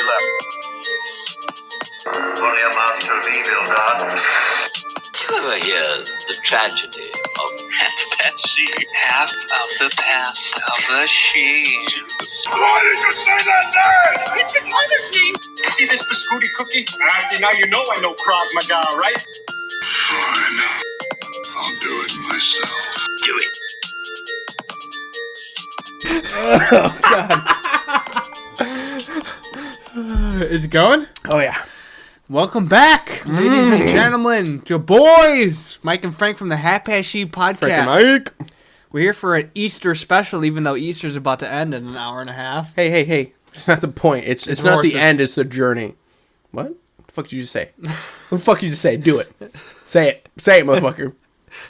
left. Only a master of evil, God. Did you ever hear the tragedy of Half Past Sheev? Half of the past of the sheev. Why did you say that name? It's his mother's name. You see this biscuity cookie? See, now you know I know Krav Maga, right? Fine. I'll do it myself. Do it. Oh, God. Is it going? Oh, yeah. Welcome back, ladies and gentlemen, to boys, Mike and Frank from the Half Past Sheev podcast. Frank and Mike. We're here for an Easter special, even though Easter's about to end in an hour and a half. Hey. It's not the point. It's not horses. the end, it's the journey. What? What the fuck did you just say? What the fuck did you just say? Do it. Say it. Say it, motherfucker.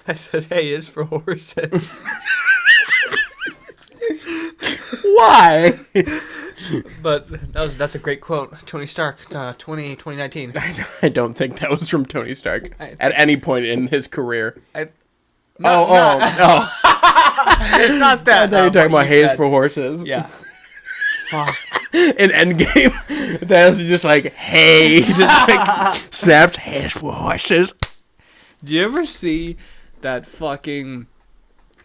I said, hey, it's for horses. Why? But that's a great quote. Tony Stark, 2019. I don't think that was from Tony Stark at any point in his carear. Not that. I thought you were talking about Hayes for horses. Yeah. Fuck. In Endgame, that was just like, hey. Just like, snapped, Hayes for horses. Did you ever see that fucking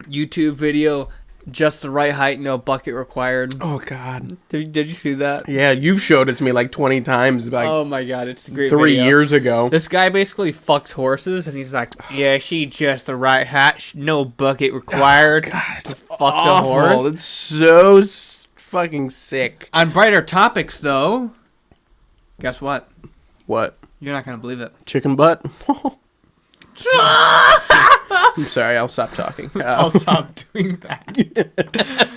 YouTube video, just the right height, no bucket required? Oh, God. Did you see that? Yeah, you've showed it to me like 20 times. Like, Oh my God, it's a great 3 video. years ago. This guy basically fucks horses, and he's like, yeah, she just the right height, no bucket required. God, to it's fuck awful. the horse. It's so fucking sick. On brighter topics, though, guess what? What? You're not going to believe it. Chicken butt? I'm sorry, I'll stop talking. I'll stop doing that.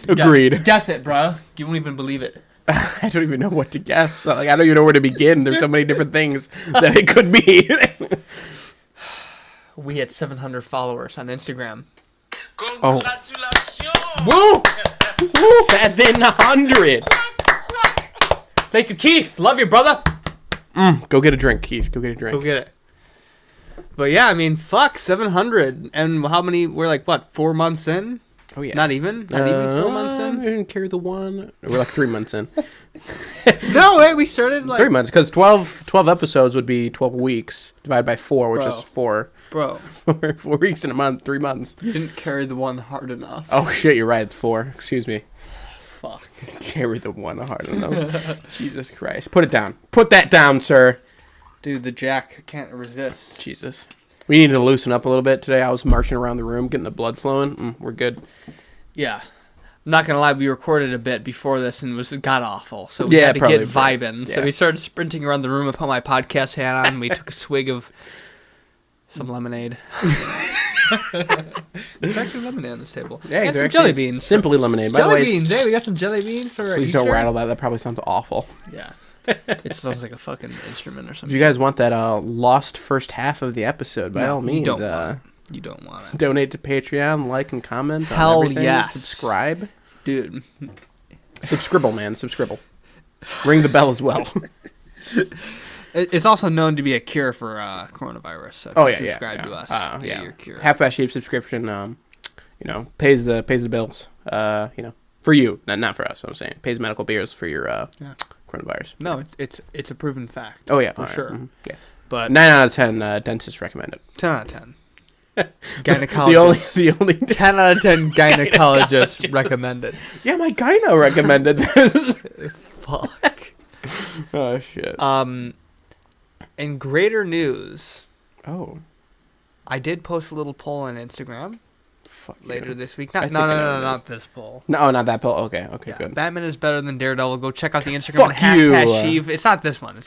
Agreed. Guess it, bro. You won't even believe it. I don't even know what to guess. Like, I don't even know where to begin. There's so many different things that it could be. We had 700 followers on Instagram. Oh. Woo! 700! Thank you, Keith. Love you, brother. Go get a drink, Keith. Go get a drink. Go get it. But yeah, I mean, fuck, 700. And how many? We're like, what, 4 months in? Oh, yeah. Not even 4 months I in? didn't carry the one. We're like 3 months in. No, wait, we started like... 3 months, because 12 episodes would be 12 weeks divided by 4, which Bro. is 4. Bro, 4 weeks in a month, 3 months. you didn't carry the one hard enough. Oh, shit, you're right. It's 4. Excuse me. Fuck. Carry the one hard enough. Jesus Christ. Put it down. Put that down, sir. Dude, the jack can't resist. Jesus. We need to loosen up a little bit today. I was marching around the room, getting the blood flowing. We're good. Yeah. I'm not gonna lie, we recorded a bit before this and it got awful. So we had to probably, get vibing. yeah. So we started sprinting around the room. I put my podcast hat on and we took a swig of some lemonade. There's actually lemonade on this table. Yeah, and some exactly. jelly beans. Simply lemonade. By the Jelly way, beans. Hey, we got some jelly beans for please Easter. don't rattle that. That probably sounds awful. Yeah. It sounds like a fucking instrument or If something. you guys want that lost first half of the episode, by all means, You don't want it. donate to Patreon, like and comment. Hell on everything. yes. Subscribe. Dude. Subscribble, man. Subscribble. Ring the bell as well. It's also known to be a cure for coronavirus. So if you subscribe to us. Yeah. Your cure. Half Past Sheev subscription, pays the bills. For you, not for us. I'm saying pays medical bills for your coronavirus. No, it's a proven fact. Oh yeah, for all right. sure. Mm-hmm. Yeah, But 9 out of 10 dentists recommend it. 10 out of 10. Gynecologist. the only 10 out of 10 gynecologists recommended. Yeah, my gyno recommended this. Fuck. Oh shit. In greater news, Oh. I did post a little poll on Instagram Fuck later yeah. this week. I No, think I know what it not is. this poll. No, not that pill. Okay, Yeah, good. Batman is better than Daredevil. Go check out the Instagram. Fuck Half you. Past Sheev. It's not this one.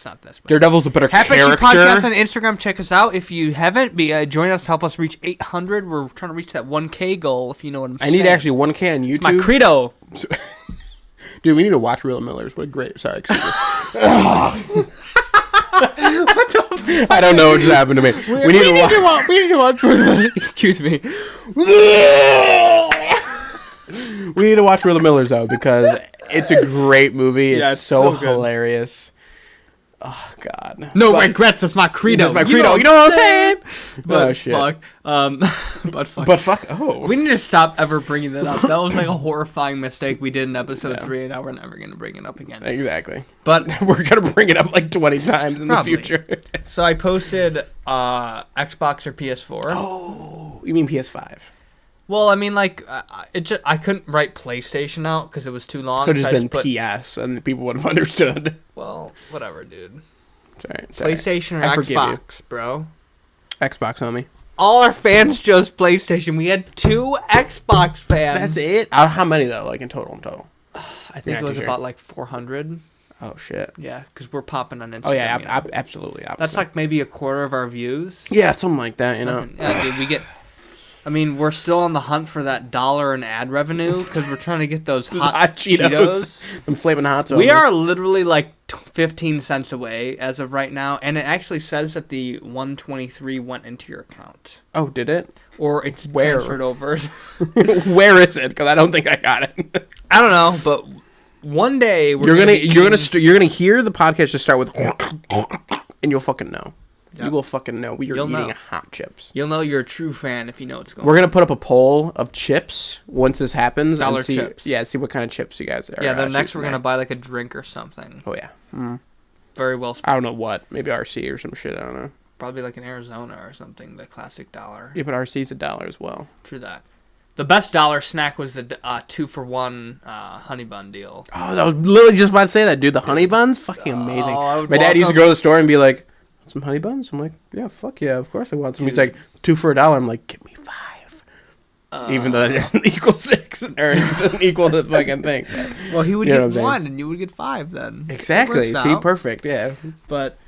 Daredevil's a better Half Past Sheev character. podcast on Instagram. Check us out. If you haven't, join us. Help us reach 800. We're trying to reach that 1K goal, if you know what I'm I saying. need actually 1K on YouTube. It's my credo. Dude, we need to watch Real Millers. What a great... Sorry, excuse me. I don't know what just happened to me. We need to watch... Excuse me. We need to watch Real Millers, though, because it's a great movie. Yeah, It's it's so so good. hilarious. Oh, God. No regrets. That's my credo. That's my credo. You know what I'm saying? But Oh, shit. fuck. But fuck. But fuck. Oh. We need to stop ever bringing that up. That was like a horrifying mistake we did in episode 3, and now we're never going to bring it up again. Exactly. But We're going to bring it up like 20 times in Probably. the future. so I posted Xbox or PS4. Oh, you mean PS5? Well, I mean, like, I couldn't write PlayStation out because it was too long. Could have so I just been put- PS, and people would have understood. Well, whatever, dude. Sorry. PlayStation or I forgive Xbox, bro. you. Xbox, homie. All our fans chose PlayStation. We had 2 Xbox fans. That's it? How many, though, like in total? I think it was about like 400. Oh, shit. Yeah, because we're popping on Instagram. Oh, yeah, you know? absolutely. That's like maybe a quarter of our views. Yeah, something like that, you know? Nothing. Yeah, dude, we get. I mean, we're still on the hunt for that dollar in ad revenue because we're trying to get those hot Cheetos. Them flaming hot We are literally like 15 cents away as of right now, and it actually says that the 123 went into your account, Oh, did it? or it's Where? transferred over. Where is it? Because I don't think I got it. I don't know, but one day we're You're gonna be you're gonna hear the podcast just start with, and you'll fucking know. Yep. You will fucking know. We are You'll eating know. hot chips. You'll know you're a true fan if you know what's going We're on. gonna put up a poll of chips once this happens. Dollar and see, chips. Yeah, see what kind of chips you guys are. Yeah, then next choosing we're gonna there. buy like a drink or something. Oh yeah. Very well, I don't know what. Maybe RC or some shit. I don't know. probably like an Arizona or something. The classic dollar. Yeah, but RC's $1 as well. True that. The best dollar snack was the 2-for-1 honey bun deal. Oh, I was literally just about to say that, dude. The honey buns, fucking amazing. I would My dad walk used to up- go to the store and be like, "Some honey buns?" I'm like, "Yeah, fuck yeah, of course I want some." He's like, 2 for $1. I'm like, "Give me 5." Even though that doesn't equal 6 or it doesn't equal the fucking thing. Well, he would You know what I'm get saying? 1 and you would get 5 then. Exactly. It works See, out. perfect. Yeah. But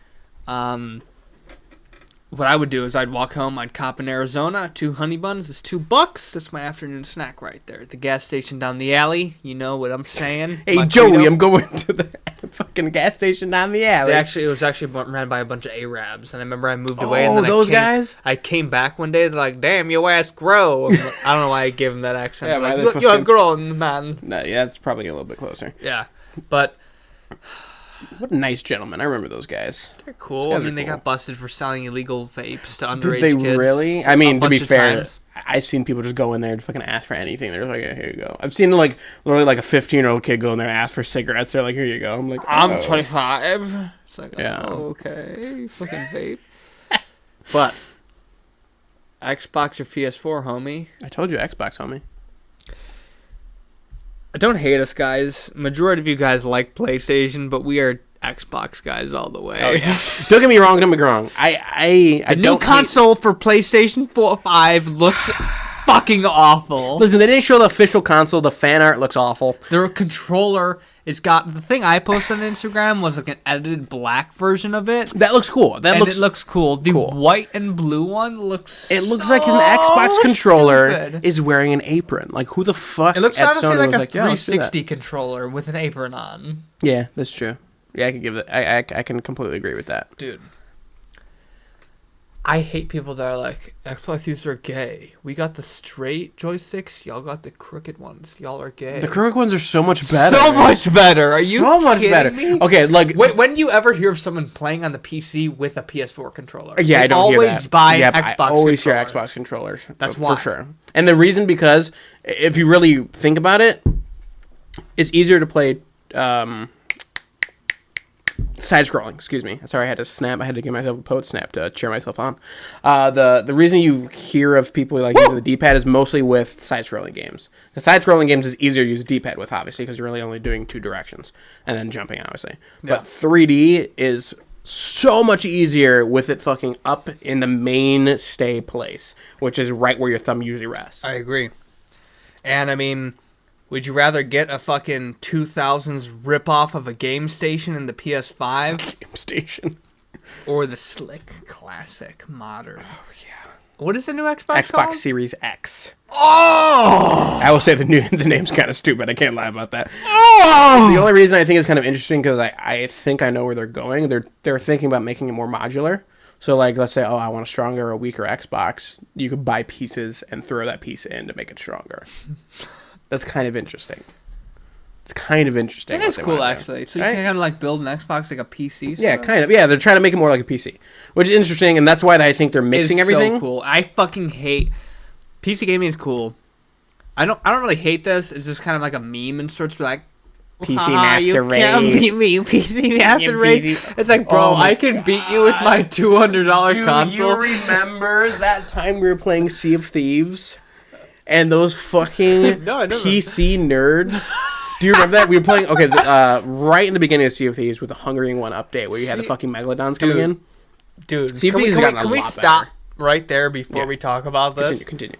what I would do is I'd walk home, I'd cop in Arizona, 2 honey buns, it's $2. That's my afternoon snack right there. At the gas station down the alley, you know what I'm saying? Hey, My Joey, Credo. I'm going to the fucking gas station down the alley. It was actually ran by a bunch of Arabs, and I remember I moved away. And Oh, then those I came, guys? I came back one day. They're like, "Damn, your ass grow." I'm like, I don't know why I gave them that accent. Yeah, They're why like, they you have fucking- grown, man. No, yeah, it's probably a little bit closer. Yeah, but What a nice gentleman. I remember those guys. they're cool. guys I are mean, they cool. got busted for selling illegal vapes to Did underage they kids. really? I a mean, to be bunch of fair, times. I've seen people just go in there and fucking ask for anything. They're like, "Here you go." I've seen like literally like a 15-year-old kid go in there and ask for cigarettes. They're like, "Here you go." I'm like, I'm "Oh." 25. It's like, Yeah. oh, okay, fucking vape. But Xbox or PS4, homie. I told you, Xbox, homie. Don't hate us, guys. Majority of you guys like PlayStation, but we are Xbox guys all the way. Oh yeah. Don't get me wrong. Don't get me wrong. I The new don't hate- console for PlayStation 4, 5 looks fucking awful. Listen, they didn't show the official console. The fan art looks awful. Their controller is got the thing I posted on Instagram was like an edited black version of it. That looks cool. That And looks. it looks cool. The cool. white and blue one looks. It looks so like an Xbox controller stupid. is wearing an apron. Like who the fuck? It looks at honestly Sony like was a "Yeah, let's do that." 360 controller with an apron on. Yeah, that's true. Yeah, I can give that. I can completely agree with that. Dude. I hate people that are like, Xbox users are gay. We got the straight joysticks. Y'all got the crooked ones. Y'all are gay. The crooked ones are so much better. So much better. Are you so much kidding better? me? Okay, like Wait, when do you ever hear of someone playing on the PC with a PS4 controller? yeah, They I don't always hear that. buy yeah, an Xbox I always controller. hear Xbox controllers. That's for why. sure. And the reason because if you really think about it, it's easier to play side scrolling. Excuse me. Sorry, I had to snap. I had to give myself a poet snap to cheer myself on. The reason you hear of people like using the D-pad is mostly with side scrolling games. The side scrolling games is easier to use a D-pad with, obviously, because you're really only doing 2 directions and then jumping, obviously. Yeah. But 3D is so much easier with it fucking up in the mainstay place, which is right where your thumb usually rests. I agree. And I mean, would you rather get a fucking 2000s ripoff of a game station in the PS5 Game station. or the slick classic modern? Oh yeah. What is the new Xbox Xbox called? Series X. Oh! I will say the name's kind of stupid. I can't lie about that. Oh! The only reason I think it's kind of interesting because I think I know where they're going. They're thinking about making it more modular. So like, let's say, oh, I want a stronger or weaker Xbox. You could buy pieces and throw that piece in to make it stronger. That's kind of interesting. It's kind of interesting. It is cool, actually. So you can kind of like build an Xbox like a PC. Yeah, kind of. Yeah, they're trying to make it more like a PC, which is interesting, and that's why I think they're mixing everything. So cool. I fucking hate PC gaming. Is cool. I don't really hate this. It's just kind of like a meme and sorts. Like PC Master Race. You can't beat me, PC Master Race. It's like, bro, I can beat you with my $200 console. Do you remember that time we were playing Sea of Thieves, and those fucking PC nerds? Do you remember that? We were playing, right in the beginning of Sea of Thieves with the Hungering 1 update where you had the fucking Megalodons coming in. Dude, Sea of Thieves has gotten a lot better. Can we stop right there before we talk about this? Continue.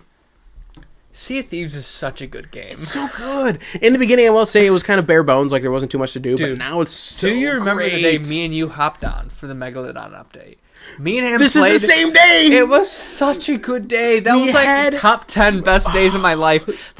Sea of Thieves is such a good game. It's so good. In the beginning, I will say it was kind of bare bones, like there wasn't too much to do, but now it's so Do you remember great. the day me and you hopped on for the Megalodon update? Me and him This played. is the same day! It was such a good day. That was like the top 10 best days of my life.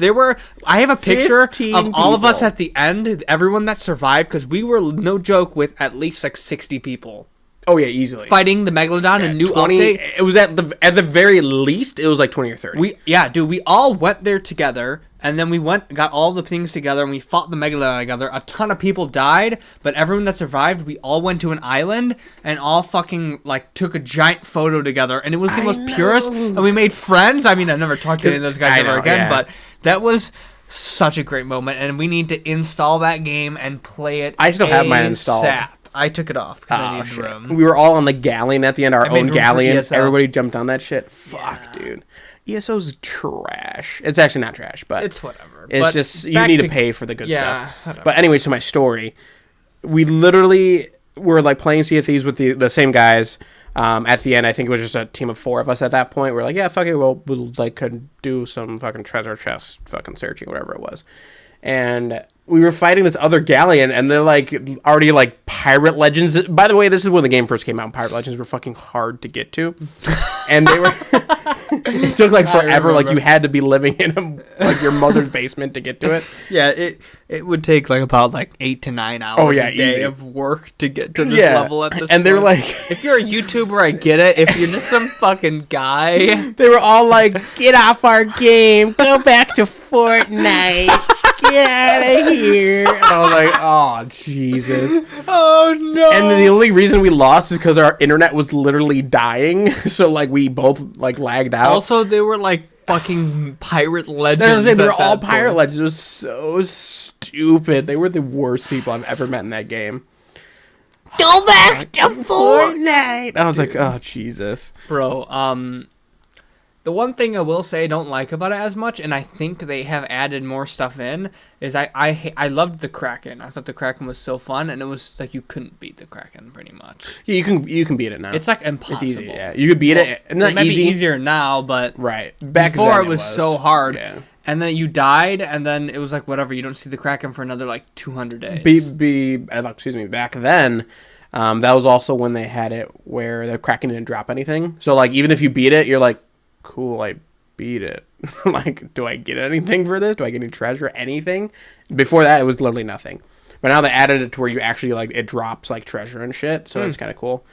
I have a picture of all of us at the end, everyone that survived, because we were, no joke, with at least like 60 people. Oh yeah, easily. Fighting the Megalodon, a new update. It was at the very least, it was like 20 or 30. We all went there together, and then we got all the things together, and we fought the Megalodon together. A ton of people died, but everyone that survived, we all went to an island, and all fucking, like, took a giant photo together, and it was the most purest, and we made friends. I mean, I never talked to any of those guys ever again, but that was such a great moment, and we need to install that game and play it. I still have mine installed. I took it off because I needed room. We were all on the galleon at the end, our own galleon. ESO. Everybody jumped on that shit. Fuck, dude. ESO's trash. It's actually not trash, but it's whatever. It's but just you need to pay for the good stuff. Whatever. But anyway, so my story. We literally were like playing Sea of Thieves with the same guys. At the end, I think it was just a team of 4 of us at that point. We're like, yeah, fuck it, we'll like could do some fucking treasure chest fucking searching, whatever it was. And we were fighting this other galleon, and they're like already like pirate legends. By the way, this is when the game first came out. And pirate legends were fucking hard to get to, and they were. It took like forever. Like you had to be living in like your mother's basement to get to it. Yeah, it would take like about like 8 to 9 hours a day of work to get to this level at this. And they're like, if you're a YouTuber, I get it. If you're just some fucking guy, they were all like, get off our game, go back to Fortnite. Get out of here. And I was like, oh, Jesus. Oh, no. And the only reason we lost is because our internet was literally dying. So, like, we both, like, lagged out. Also, they were, like, fucking pirate legends. They were all pirate legends. It was so stupid. They were the worst people I've ever met in that game. Go back to Fortnite. I was like, oh, Jesus. Bro, the one thing I will say I don't like about it as much, and I think they have added more stuff in, is I loved the Kraken. I thought the Kraken was so fun, and it was like you couldn't beat the Kraken pretty much. Yeah, you can beat it now. It's like impossible. It's easy, yeah. You could beat it. It might be easier now, but back before then it was so hard. Yeah. And then you died, and then it was like whatever. You don't see the Kraken for another like 200 days. Excuse me. Back then, that was also when they had it where the Kraken didn't drop anything. So like even if you beat it, you're like, cool, I beat it. Like, do I get anything for this? Do I get any treasure? Anything? Before that, it was literally nothing. But now they added it to where you actually, like, it drops, like, treasure and shit. So it's kind of cool.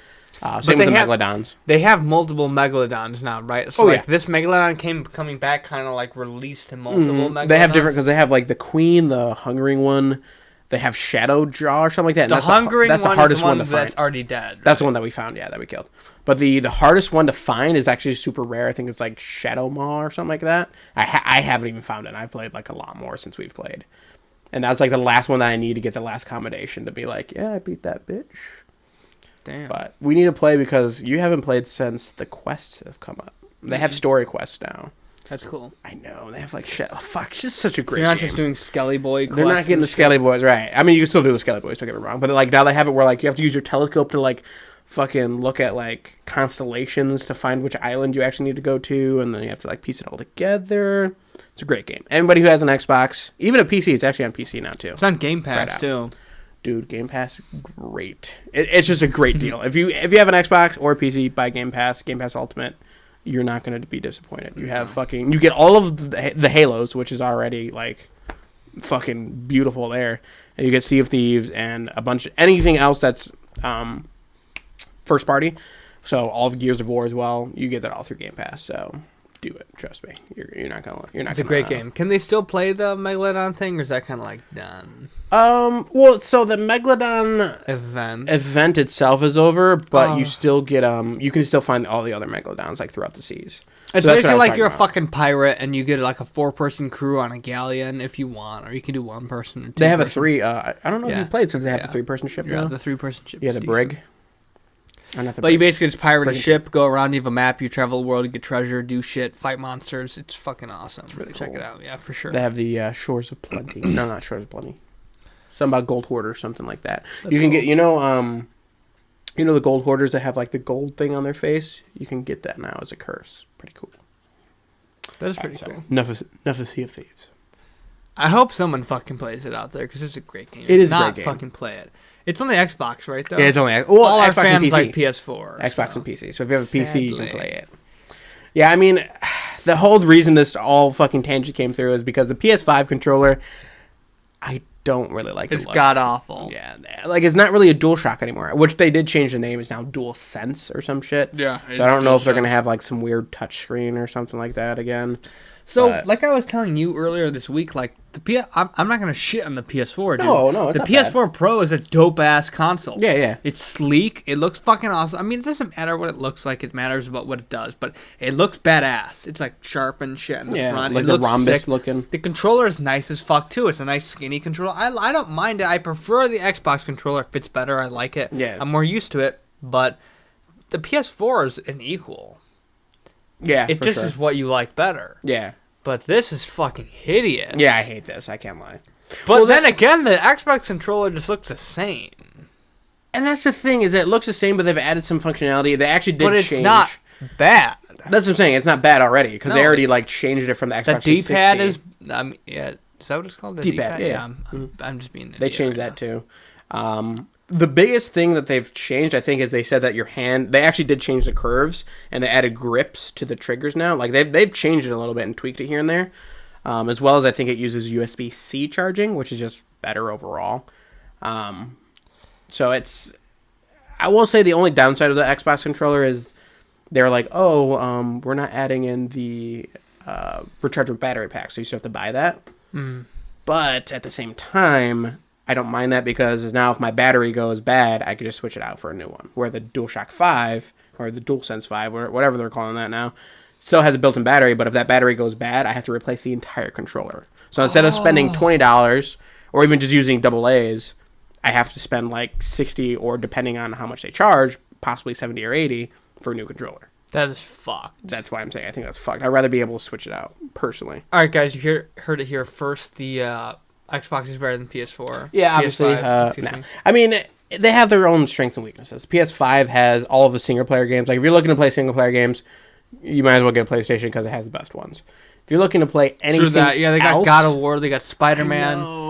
Same with the Megalodons. They have multiple Megalodons now, right? So, this Megalodon coming back kind of, like, released multiple Megalodons. They have different, because they have, like, the Queen, the Hungering one. They have Shadow Jaw or something like that. The Hungering that's the hardest one to find. That's already dead. That's the one that we found, that we killed. But the hardest one to find is actually super rare. I think it's like Shadow Maw or something like that. I haven't even found it. And I've played like a lot more since we've played. And that's like the last one that I need to get the last commendation to be like, yeah, I beat that bitch. Damn. But we need to play because you haven't played since the quests have come up. They have story quests now. That's cool. I know. They have like shit. Oh, fuck. It's just such a great You're not game. just doing Skelly Boy quests. They're not getting the Skelly Boys, right. I mean, you can still do the Skelly Boys, don't get me wrong. But like now they have it where like you have to use your telescope to like fucking look at like constellations to find which island you actually need to go to. And then you have to like piece it all together. It's a great game. Anybody who has an Xbox, even a PC, it's actually on PC now too. It's on Game Pass too. Dude, Game Pass, great. It's just a great deal. If you have an Xbox or a PC, buy Game Pass Ultimate. You're not going to be disappointed. You have you get all of the Halos, which is already like fucking beautiful there. And you get Sea of Thieves and a bunch of anything else that's first party. So all of Gears of War as well. You get that all through Game Pass. So do it. Trust me. You're not gonna. It's a great game. Can they still play the Megalodon thing, or is that kind of like done? Well, so the Megalodon event itself is over, but you still get you can still find all the other Megalodons like throughout the seas. It's so basically like you're a fucking pirate and you get like a 4-person crew on a galleon if you want, or you can do 1 person. Or 2 They have a 3. I don't know if you played since they have the 3-person ship. Yeah, now. the 3-person ship. Yeah, the brig. But you basically just pirate a ship, go around, you have a map, you travel the world, you get treasure, do shit, fight monsters. It's fucking awesome. It's really Check it out, yeah, for sure. They have the Shores of Plenty. No, not Shores of Plenty. Something about gold hoarders, something like that. That's you can cool. get, the gold hoarders that have like the gold thing on their face. You can get that now as a curse. Pretty cool. That is pretty cool. Enough of Sea of Thieves. I hope someone fucking plays it out there because it's a great game. It is a great great game. game. Fucking play it. It's on the Xbox, right? Though. Yeah, it's only all our Xbox fans and PC. like PS4, Xbox and PC. So if you have a PC, you Sadly. can play it. Yeah, I mean, the whole reason this all fucking tangent came through is because the PS5 controller, I don't really like. It's god awful. Yeah, like it's not really a DualShock anymore, which they did change the name. It's now DualSense or some shit. Yeah. So I don't know if they're gonna have like some weird touchscreen or something like that again. So, But- like I was telling you earlier this week, like I'm not gonna shit on the PS4, dude. No, it's the not PS4 Pro is a dope ass console. Yeah, yeah. It's sleek. It looks fucking awesome. I mean, it doesn't matter what it looks like. It matters about what it does. But it looks badass. It's like sharp and shit in the front. like it the looks rhombus sick. looking. The controller is nice as fuck too. It's a nice skinny controller. I don't mind it. I prefer the Xbox controller. It fits better. I like it. Yeah. I'm more used to it. But the PS4 is an equal. Yeah, It for just sure. is what you like better. Yeah. But this is fucking hideous. Yeah, I hate this. I can't lie. But then again, the Xbox controller just looks the same. And that's the thing, is it looks the same, but they've added some functionality. They actually did But it's change. not bad. That's what I'm saying. It's not bad already, because No, they already it's- like changed it from the The Xbox D-pad 360. is, yeah, is that what it's called? The D-pad, yeah. I'm just being an They idiot changed right that too. The biggest thing that they've changed, I think, is they said that your hand. They actually did change the curves, and they added grips to the triggers now. Like they've changed it a little bit and tweaked it here and there, as well as I think it uses USB-C charging, which is just better overall. So it's. I will say the only downside of the Xbox controller is they're like, we're not adding in the rechargeable battery pack, so you still have to buy that. But at the same time, I don't mind that because now if my battery goes bad, I could just switch it out for a new one. Where the DualShock 5 or the DualSense 5 or whatever they're calling that now still has a built-in battery, but if that battery goes bad, I have to replace the entire controller. So instead of spending $20 or even just using AA's, I have to spend like $60 or depending on how much they charge, possibly $70 or $80 for a new controller. That is fucked. That's why I'm saying I think that's fucked. I'd rather be able to switch it out personally. All right, guys, you heard it here first. The Xbox is better than PS4. Yeah, obviously. PS5, Nah. I mean, they have their own strengths and weaknesses. PS5 has all of the single-player games. Like, if you're looking to play single-player games, you might as well get a PlayStation because it has the best ones. If you're looking to play anything True that. Yeah, they got else, God of War. They got Spider-Man.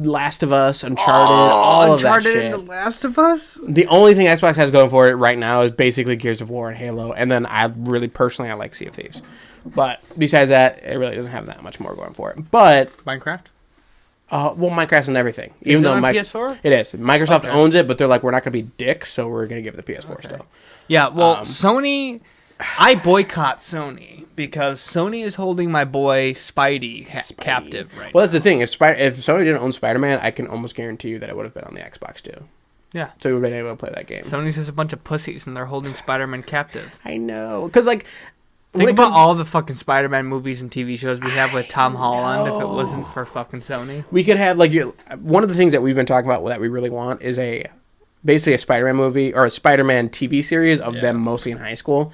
Last of Us, Uncharted, all Uncharted of that shit. and The Last of Us? The only thing Xbox has going for it right now is basically Gears of War and Halo, and then I like Sea of Thieves. But besides that, it really doesn't have that much more going for it. But Minecraft? Minecraft's and everything. Is it on PS4? It is. Microsoft Okay. owns it, but they're like, we're not going to be dicks, so we're going to give it the PS4 still. Yeah, well, Sony... I boycott Sony because Sony is holding my boy Spidey captive right Well, that's the thing. If Sony didn't own Spider-Man, I can almost guarantee you that it would have been on the Xbox too. Yeah. So we would have been able to play that game. Sony's just a bunch of pussies, and they're holding Spider-Man captive. I know. Because, like... Think about all the fucking Spider-Man movies and TV shows we have with Tom Holland if it wasn't for fucking Sony. We could have, like... one of the things that we've been talking about that we really want is basically a Spider-Man movie or a Spider-Man TV series of them mostly in high school.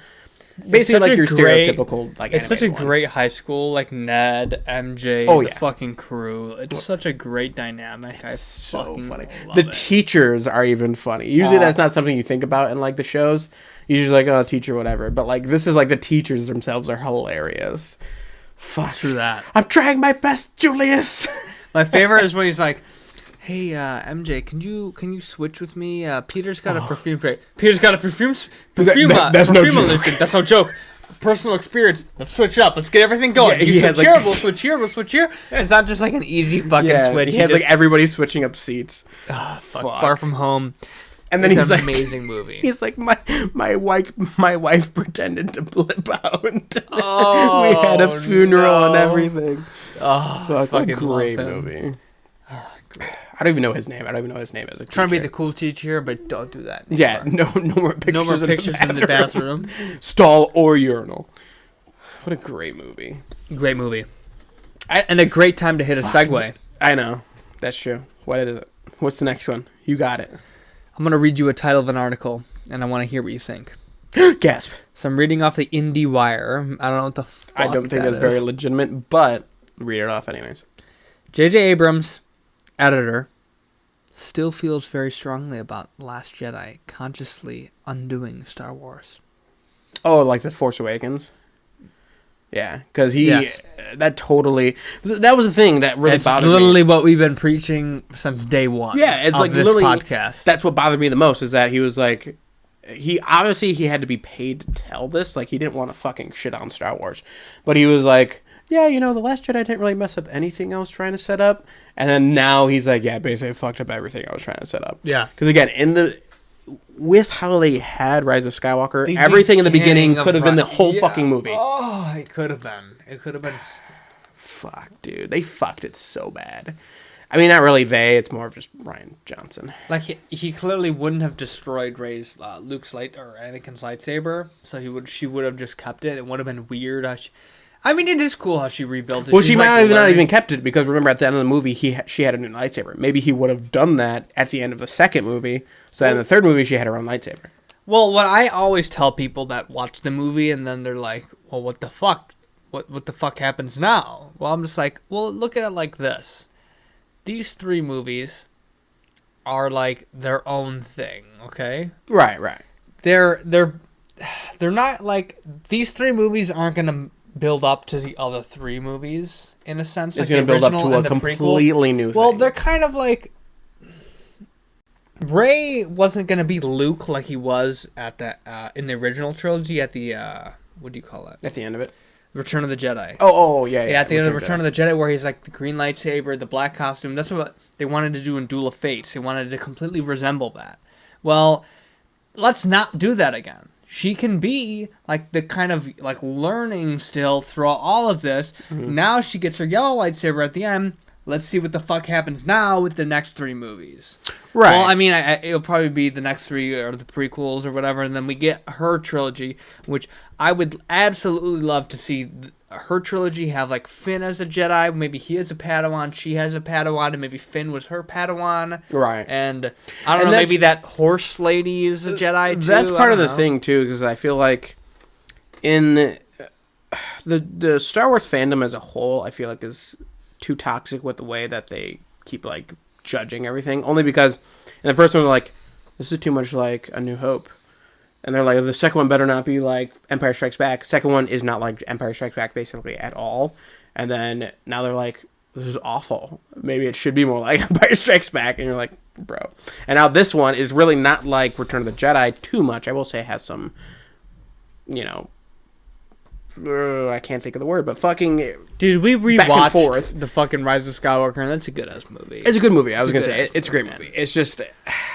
Basically, like your stereotypical, like, it's such a animated one. great high school, like Ned, MJ, the fucking crew. It's such a great dynamic. It's so funny. Love The it. teachers are even funny. Usually, that's not something you think about in like the shows. Usually, like, oh, teacher, whatever. But like, this is like the teachers themselves are hilarious. Fuck. True that. I'm trying my best, Julius. My favorite is when he's like, "Hey, MJ, can you switch with me? Peter's got a perfume break. Peter's got a perfume that's no joke. illusion. That's no joke. Personal experience. Let's switch it up. Let's get everything going. Yeah, you he switch has, here, like- we'll switch here, we'll switch here. It's not just like an easy fucking switch. He has like everybody switching up seats. Far From Home. And then It's he's an like, amazing movie. He's like, my wife pretended to blip out. Oh, we had a funeral and no. everything. Oh, Fuck, what a fucking great love him. movie. I don't even know his name. I don't even know his name as a Trying to be teacher. the cool teacher here, but don't do that. Yeah, anymore. no more pictures, No more pictures in the bathroom. Stall or urinal. What a great movie. Great movie. And a great time to hit a segue. I know. That's true. What is it? What's the next one? You got it. I'm going to read you a title of an article, and I want to hear what you think. Gasp. So I'm reading off the IndieWire. I don't know what the fuck I don't think that's is. very legitimate, but read it off anyways. J.J. Abrams, editor, still feels very strongly about Last Jedi consciously undoing Star Wars. Oh, like The Force Awakens? Yeah, because Yes. that totally, that was the thing that really It's bothered literally me. what we've been preaching since day one. Yeah, it's of like this literally, podcast. that's what bothered me the most, is that he was like, he had to be paid to tell this, like he didn't want to fucking shit on Star Wars, but he was like, yeah, you know, The Last Jedi didn't really mess up anything I was trying to set up, and then now he's like, yeah, basically I fucked up everything I was trying to set up. Yeah. Because again, with how they had Rise of Skywalker, The everything in the beginning beginning could have been the of whole Ri- fucking movie. Oh, it could have been. It could have been. Fuck, dude. They fucked it so bad. I mean, not really they. It's more of just Rian Johnson. Like he clearly wouldn't have destroyed Luke's or Anakin's lightsaber, so she would have just kept it. It would have been weird. I mean, it is cool how she rebuilt it. Well, She's she like might have not learning- even kept it, because remember at the end of the movie, she had a new lightsaber. Maybe he would have done that at the end of the second movie. So in the third movie, she had her own lightsaber. Well, what I always tell people that watch the movie and then they're like, "Well, what the fuck? What the fuck happens now?" Well, I'm just like, "Well, look at it like this. These three movies are like their own thing, okay? Right. They're not like these three movies aren't gonna build up to the other three movies in a sense. It's like going to the build up original to a and the prequel. completely new Well, thing. they're kind of like Rey wasn't gonna be Luke like he was at the in the original trilogy at the what do you call it? At the end of it. Return of the Jedi. Oh, yeah. Yeah, at the end of Return of the Jedi, where he's like the green lightsaber, the black costume. That's what they wanted to do in Duel of Fates. They wanted to completely resemble that. Well, let's not do that again. She can be like the kind of like learning still throughout all of this. Mm-hmm. Now she gets her yellow lightsaber at the end. Let's see what the fuck happens now with the next three movies. Right. Well, I mean, it'll probably be the next three or the prequels or whatever, and then we get her trilogy, which I would absolutely love to see her trilogy have like Finn as a Jedi. Maybe he has a Padawan, she has a Padawan, and maybe Finn was her Padawan. Right. And I don't And know, maybe that's- that horse lady is a Jedi too. That's I part of don't the know. thing too, because I feel like in the Star Wars fandom as a whole, I feel like is too toxic with the way that they keep like judging everything. Only because in the first one they're like, this is too much like A New Hope, and they're like, the second one better not be like Empire Strikes Back. Second one is not like Empire Strikes Back basically at all. And then now they're like, this is awful. Maybe it should be more like Empire Strikes Back. And you're like, bro. And now this one is really not like Return of the Jedi too much. I will say it has some, you know, I can't think of the word, but fucking. Dude, we Back and rewatched forth. the fucking Rise of Skywalker, and that's a good ass movie. It's a good movie. I was a going to good say, ass it's a great movie, movie. It's just.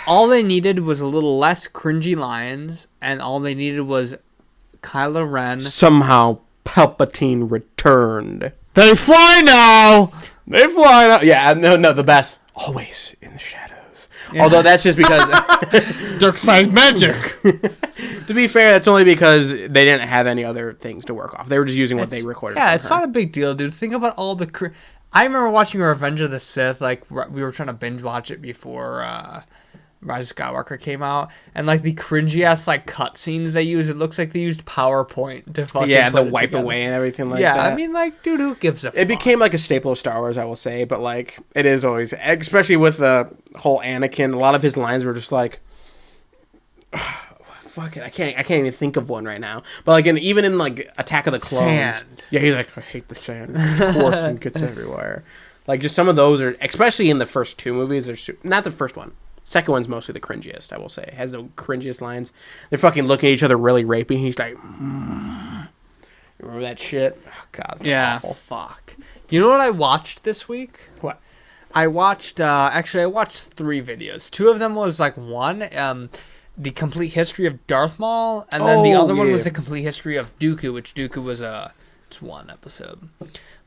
All they needed was a little less cringy lines, and all they needed was Kylo Ren. Somehow Palpatine returned. They fly now! They fly out. Yeah, no, the best. Always in the shadows. Although that's just because. Dark side magic! To be fair, that's only because they didn't have any other things to work off. They were just using what they recorded. Yeah, from it's her. not a big deal, dude. Think about all the... I remember watching Revenge of the Sith, like, we were trying to binge watch it before Rise of Skywalker came out, and, like, the cringy-ass, like, cutscenes they use, it looks like they used PowerPoint to fucking Yeah, put the it wipe together. away and everything like yeah, that. I mean, like, dude, who gives a fuck? It became like a staple of Star Wars, I will say, but like it is always, especially with the whole Anakin. A lot of his lines were just like, "Fuck it, I can't even think of one right now." But like even in like Attack of the Clones, Sand. yeah, he's like, "I hate the sand. Of course, and gets everywhere." Like just some of those are, especially in the first two movies. They're not the first one. Second one's mostly the cringiest, I will say. It has the cringiest lines. They're fucking looking at each other really rapey. He's like, remember that shit? Oh, God, that's Yeah, awful. fuck. You know what I watched this week? What? I watched, I watched 3 videos. 2 of them was like one, the complete history of Darth Maul, and then the other one was the complete history of Dooku, which Dooku was it's 1 episode.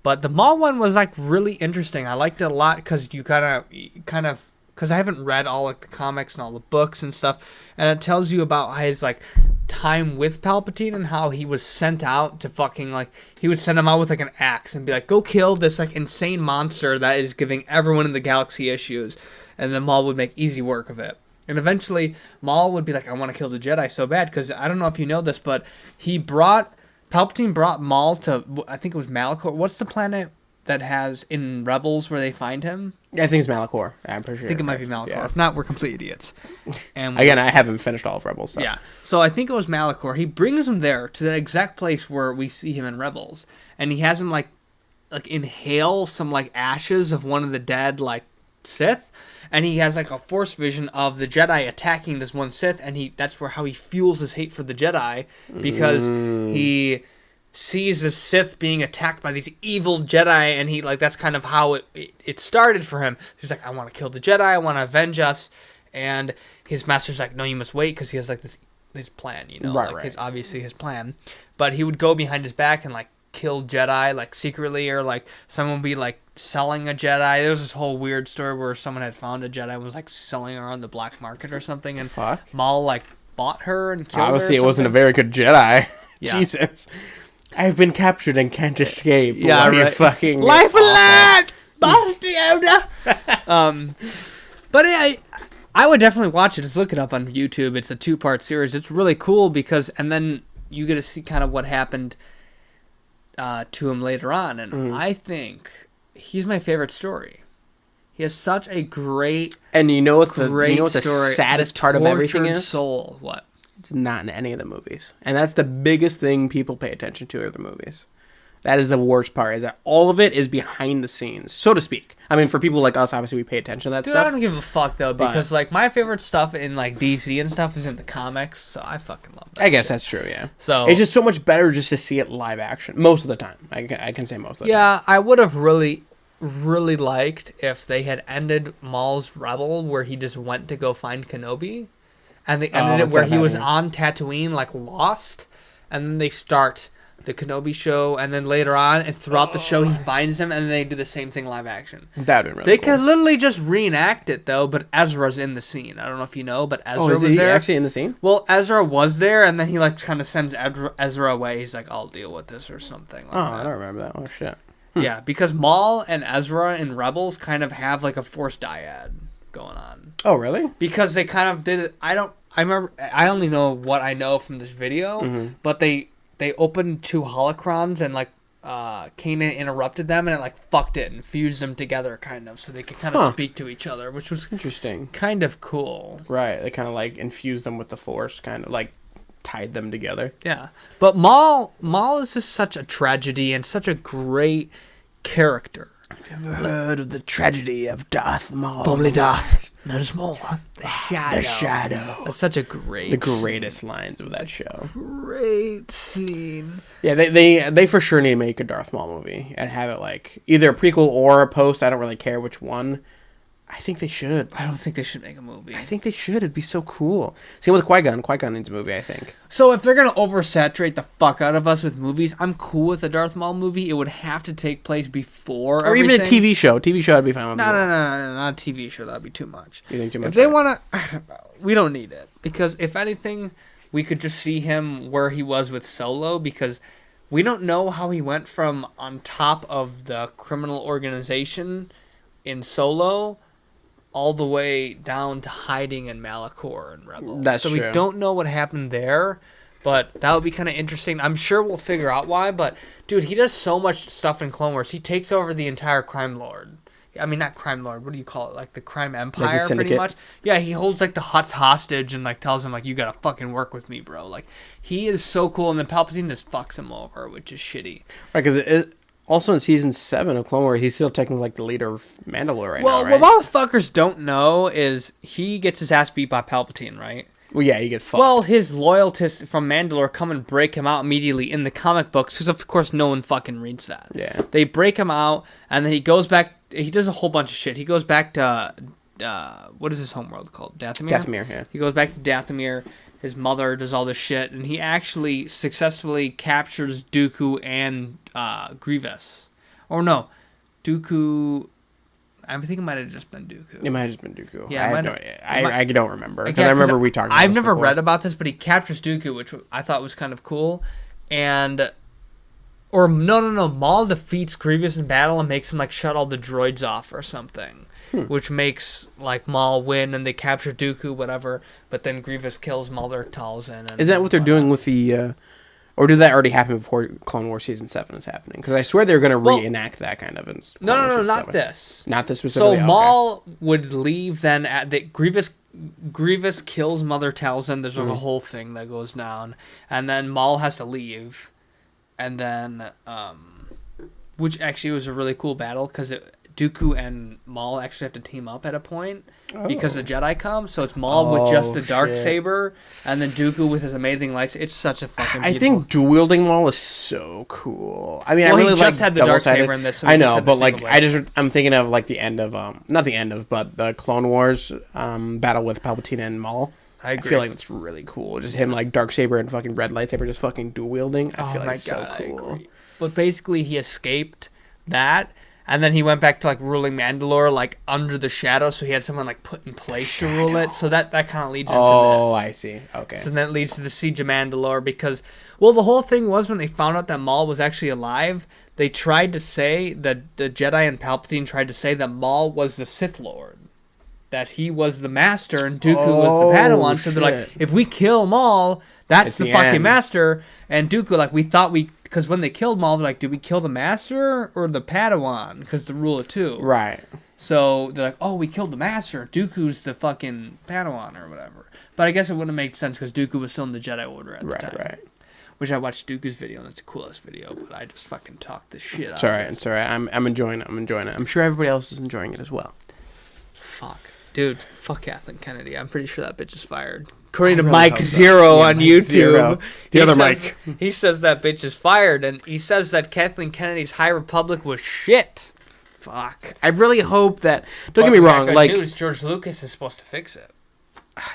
But the Maul one was like really interesting. I liked it a lot because you kind of, because I haven't read all like the comics and all the books and stuff, and it tells you about his like time with Palpatine and how he was sent out to fucking like, he would send him out with like an axe and be like, go kill this like insane monster that is giving everyone in the galaxy issues, and then Maul would make easy work of it. And eventually Maul would be like, I want to kill the Jedi so bad, because I don't know if you know this, but Palpatine brought Maul to, I think it was Malachor. What's the planet that has in Rebels where they find him? I think it's Malachor. I'm pretty sure. I think it might be Malachor. Yeah. If not, we're complete idiots. And again, I haven't finished all of Rebels. So. Yeah. So I think it was Malachor. He brings him there to the exact place where we see him in Rebels, and he has him like inhale some like ashes of one of the dead like Sith, and he has like a force vision of the Jedi attacking this one Sith, and that's how he fuels his hate for the Jedi, because he sees the Sith being attacked by these evil Jedi, and he like, that's kind of how it started for him. He's like, I want to kill the Jedi, I want to avenge us, and his master's like, no, you must wait, because he has like this plan, you know, right. His obviously his plan, but he would go behind his back and like kill Jedi like secretly, or like someone would be like selling a Jedi. There was this whole weird story where someone had found a Jedi and was like selling her on the black market or something, and Maul like bought her and killed her. Obviously, it wasn't a very good Jedi. Yeah. Jesus. I've been captured and can't escape. Yeah, right. Fucking life and land, Master Yoda. But I would definitely watch it. Just look it up on YouTube. It's a 2-part series. It's really cool because, and then you get to see kind of what happened to him later on, and I think he's my favorite story. He has such a great, and you know what the saddest part of everything is? Soul. What? It's not in any of the movies, and that's the biggest thing people pay attention to are the movies. That is the worst part, is that all of it is behind the scenes, so to speak. I mean, for people like us, obviously we pay attention to that stuff. I don't give a fuck though, because like my favorite stuff in like DC and stuff is in the comics, so I fucking love that. I guess that's true, yeah. So it's just so much better just to see it live action most of the time. I can say most of the time. Yeah, I would have really liked if they had ended Maul's Rebel where he just went to go find Kenobi, and they ended it where he was on Tatooine like lost, and then they start the Kenobi show, and then later on and throughout the show he finds him, and then they do the same thing live action. That would be really They cool. could literally just reenact it though, but Ezra's in the scene. I don't know if you know, but Ezra is was he there. Actually in the scene? Well, Ezra was there, and then he like kind of sends Ezra away. He's like, I'll deal with this or something like that. I don't remember that. Oh shit. Yeah, because Maul and Ezra in Rebels kind of have like a Force dyad going on. Oh really? Because they kind of did it. I only know what I know from this video, but they opened 2 holocrons, and like Kanan interrupted them, and it like fucked it and fused them together kind of, so they could kind of speak to each other, which was interesting, kind of cool. Right, they kind of like infused them with the Force, kind of like tied them together. Yeah, but Maul is just such a tragedy and such a great character. Have you ever heard of the tragedy of Darth Maul? Formerly Darth, not as Maul. The Shadow. That's such a great The greatest lines of that show. Great scene. Yeah, they for sure need to make a Darth Maul movie and have it like either a prequel or a post. I don't really care which one. I think they should. I don't think they should make a movie. I think they should. It'd be so cool. Same with Qui-Gon. Qui-Gon needs a movie, I think. So if they're going to oversaturate the fuck out of us with movies, I'm cool with a Darth Maul movie. It would have to take place before or everything. Even a TV show. TV show I'd be fine with. No, not a TV show. That'd be too much. You think too much? If they want to... We don't need it. Because if anything, we could just see him where he was with Solo, because we don't know how he went from on top of the criminal organization in Solo all the way down to hiding in Malachor and Rebels. That's so true. We don't know what happened there, but that would be kind of interesting. I'm sure we'll figure out why, but dude, he does so much stuff in Clone Wars. He takes over the entire crime lord. I mean, not crime lord. What do you call it? Like the crime empire, like pretty much. Yeah, he holds like the Hutts hostage and like tells him like, you gotta fucking work with me, bro. Like he is so cool, and then Palpatine just fucks him over, which is shitty. Right, because also in season 7 of Clone Wars, he's still technically like the leader of Mandalore right now, right? Well, what motherfuckers don't know is he gets his ass beat by Palpatine, right? Well, yeah, he gets fucked. Well, his loyalists from Mandalore come and break him out immediately in the comic books, because of course no one fucking reads that. Yeah. They break him out, and then he goes back he does a whole bunch of shit. He goes back to what is his homeworld called? Dathomir? Dathomir, yeah. He goes back to Dathomir. His mother does all this shit, and he actually successfully captures Dooku and Grievous. Or no, Dooku. I think it might have just been Dooku. It might have just been Dooku. Yeah, I don't remember. Because I remember we talked about I've this never before. read about this, but he captures Dooku, which I thought was kind of cool. Or no. Maul defeats Grievous in battle and makes him like shut all the droids off or something. Which makes like Maul win and they capture Dooku, whatever. But then Grievous kills Mulder Talzin. Is that what they're doing with the... or did that already happen before Clone Wars Season 7 is happening? Because I swear they were going to reenact that kind of... No, not this. Not this specifically? So Maul would leave then at... Grievous kills Mother Talzin. There's like a whole thing that goes down. And then Maul has to leave. And then... which actually was a really cool battle because Dooku and Maul actually have to team up at a point because the Jedi come. So it's Maul with just the Darksaber and then Dooku with his amazing lights. It's such a fucking beautiful... I think dual-wielding Maul is so cool. I mean, well, I really he just had the double-sided. Darksaber in this. So I know, but like, I'm thinking of like the end of not the end of, but the Clone Wars battle with Palpatine and Maul. I agree. feel like that's really cool. Just him like Darksaber and fucking red lightsaber just fucking dual-wielding. I feel like it's so cool. But basically, he escaped that. And then he went back to like ruling Mandalore like under the shadow, so he had someone like put in place to rule it. So that kind of leads into this. Oh, I see. Okay. So then it leads to the Siege of Mandalore because, well, the whole thing was when they found out that Maul was actually alive, they tried to say that the Jedi and Palpatine tried to say that Maul was the Sith Lord, that he was the master and Dooku was the Padawan. So they're like, if we kill Maul, that's the fucking end. master. And Dooku, like, we thought because when they killed Maul, they're like, did we kill the master or the Padawan? Because the rule of two. Right. So they're like, oh, we killed the master. Dooku's the fucking Padawan or whatever. But I guess it wouldn't make sense because Dooku was still in the Jedi Order at the time. Right. Which I watched Dooku's video, and it's the coolest video, but I just fucking talked the shit out It's alright. of it. It's alright. I'm enjoying it. I'm sure everybody else is enjoying it as well. Fuck. Dude, fuck Kathleen Kennedy. I'm pretty sure that bitch is fired. According to Mike Zero on YouTube. Zero. The other Mike. He says that bitch is fired, and he says that Kathleen Kennedy's High Republic was shit. Fuck. I really hope that... Don't get me wrong. Good like news, George Lucas is supposed to fix it.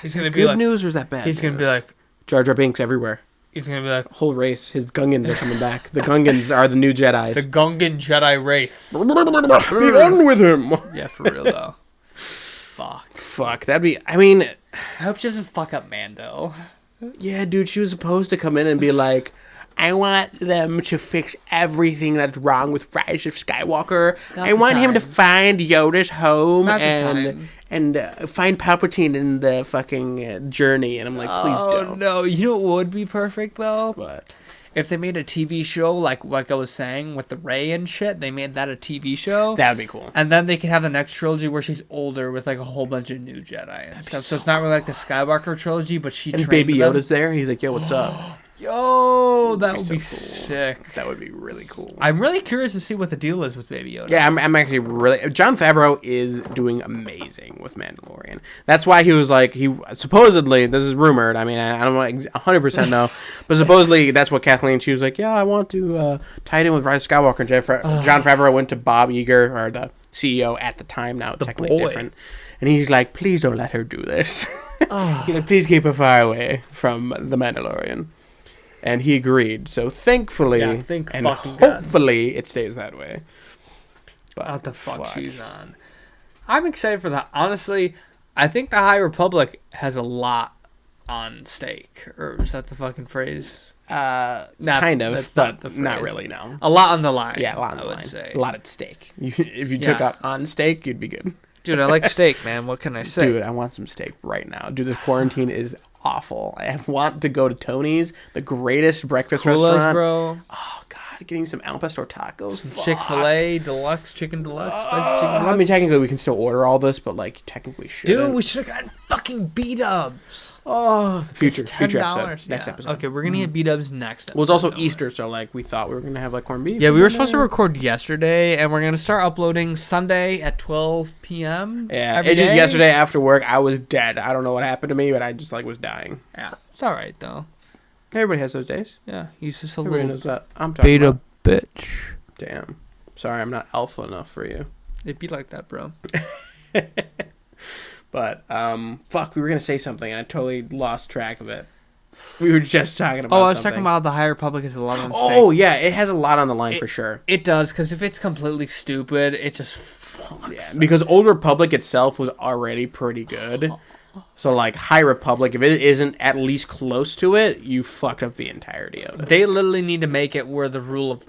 He's gonna be good like, news or is that bad he's gonna news? be like, Jar Jar Binks everywhere. he's gonna be like, Whole race. His Gungans are coming back. The Gungans are the new Jedis. the Gungan Jedi race. Be done with him. Yeah, for real though. Fuck. That'd be... I mean... I hope she doesn't fuck up Mando. Yeah, dude, she was supposed to come in and be like, I want them to fix everything that's wrong with Rise of Skywalker. I want him to find Yoda's home and find Palpatine in the fucking journey. And I'm like, please don't. Oh, no. You know what would be perfect, though? What? If they made a TV show, like I was saying, with the Rey and shit, they made that a TV show. That would be cool. And then they could have the next trilogy where she's older with, like, a whole bunch of new Jedi and stuff. So it's not really like the Skywalker trilogy, but she trained Baby them. Yoda's there. He's like, yo, what's up? Yo, that would be so cool. sick. That would be really cool. I'm really curious to see what the deal is with Baby Yoda. Yeah, I'm actually really... Jon Favreau is doing amazing with Mandalorian. That's why he was like... Supposedly, this is rumored. I mean, I don't know 100% know. But supposedly, that's what Kathleen... She was like, yeah, I want to tie it in with Rise of Skywalker. And Jon Favreau went to Bob Iger, or the CEO at the time. Now it's technically different. And he's like, please don't let her do this. He's like, please keep her far away from the Mandalorian. And he agreed. So thankfully, and hopefully, it stays that way. But what the fuck she's on. I'm excited for that. Honestly, I think the High Republic has a lot on stake. Or is that the fucking phrase? Kind of, that's but not really, no. A lot on the line. Yeah, a lot on the line. I would say. A lot at stake. If you took out on steak, you'd be good. Dude, I like steak, man. What can I say? Dude, I want some steak right now. Dude, this quarantine is awful. I want to go to Tony's, the greatest breakfast restaurant. Bro. Oh, God. Getting some al pastor tacos. Chick-fil-A, deluxe, chicken deluxe, spicy chicken deluxe. I mean, technically, we can still order all this, but, like, technically should. Dude, we should have gotten fucking B-dubs. Oh, future episode. $10. Next episode. Okay, we're going to get B-dubs next episode. Well, it's also Easter, so, like, we thought we were going to have, like, corned beef. Yeah, we were supposed to record yesterday, and we're going to start uploading Sunday at 12 p.m. Yeah, it's just yesterday after work, I was dead. I don't know what happened to me, but I just, like, was dying. Yeah, it's all right, though. Everybody has those days. Yeah, he's just a Everybody little knows that. I'm talking beta about. bitch. Damn. Sorry, I'm not alpha enough for you. It'd be like that, bro. But fuck, we were gonna say something and I totally lost track of it. We were just talking about. Oh, I was something. talking about the High Republic is a lot on stake. Oh yeah, it has a lot on the line for sure. It does, because if it's completely stupid, it just fucks. Yeah, because Old Republic itself was already pretty good. So like High Republic, if it isn't at least close to it, you fucked up the entirety of it. They literally need to make it where the rule of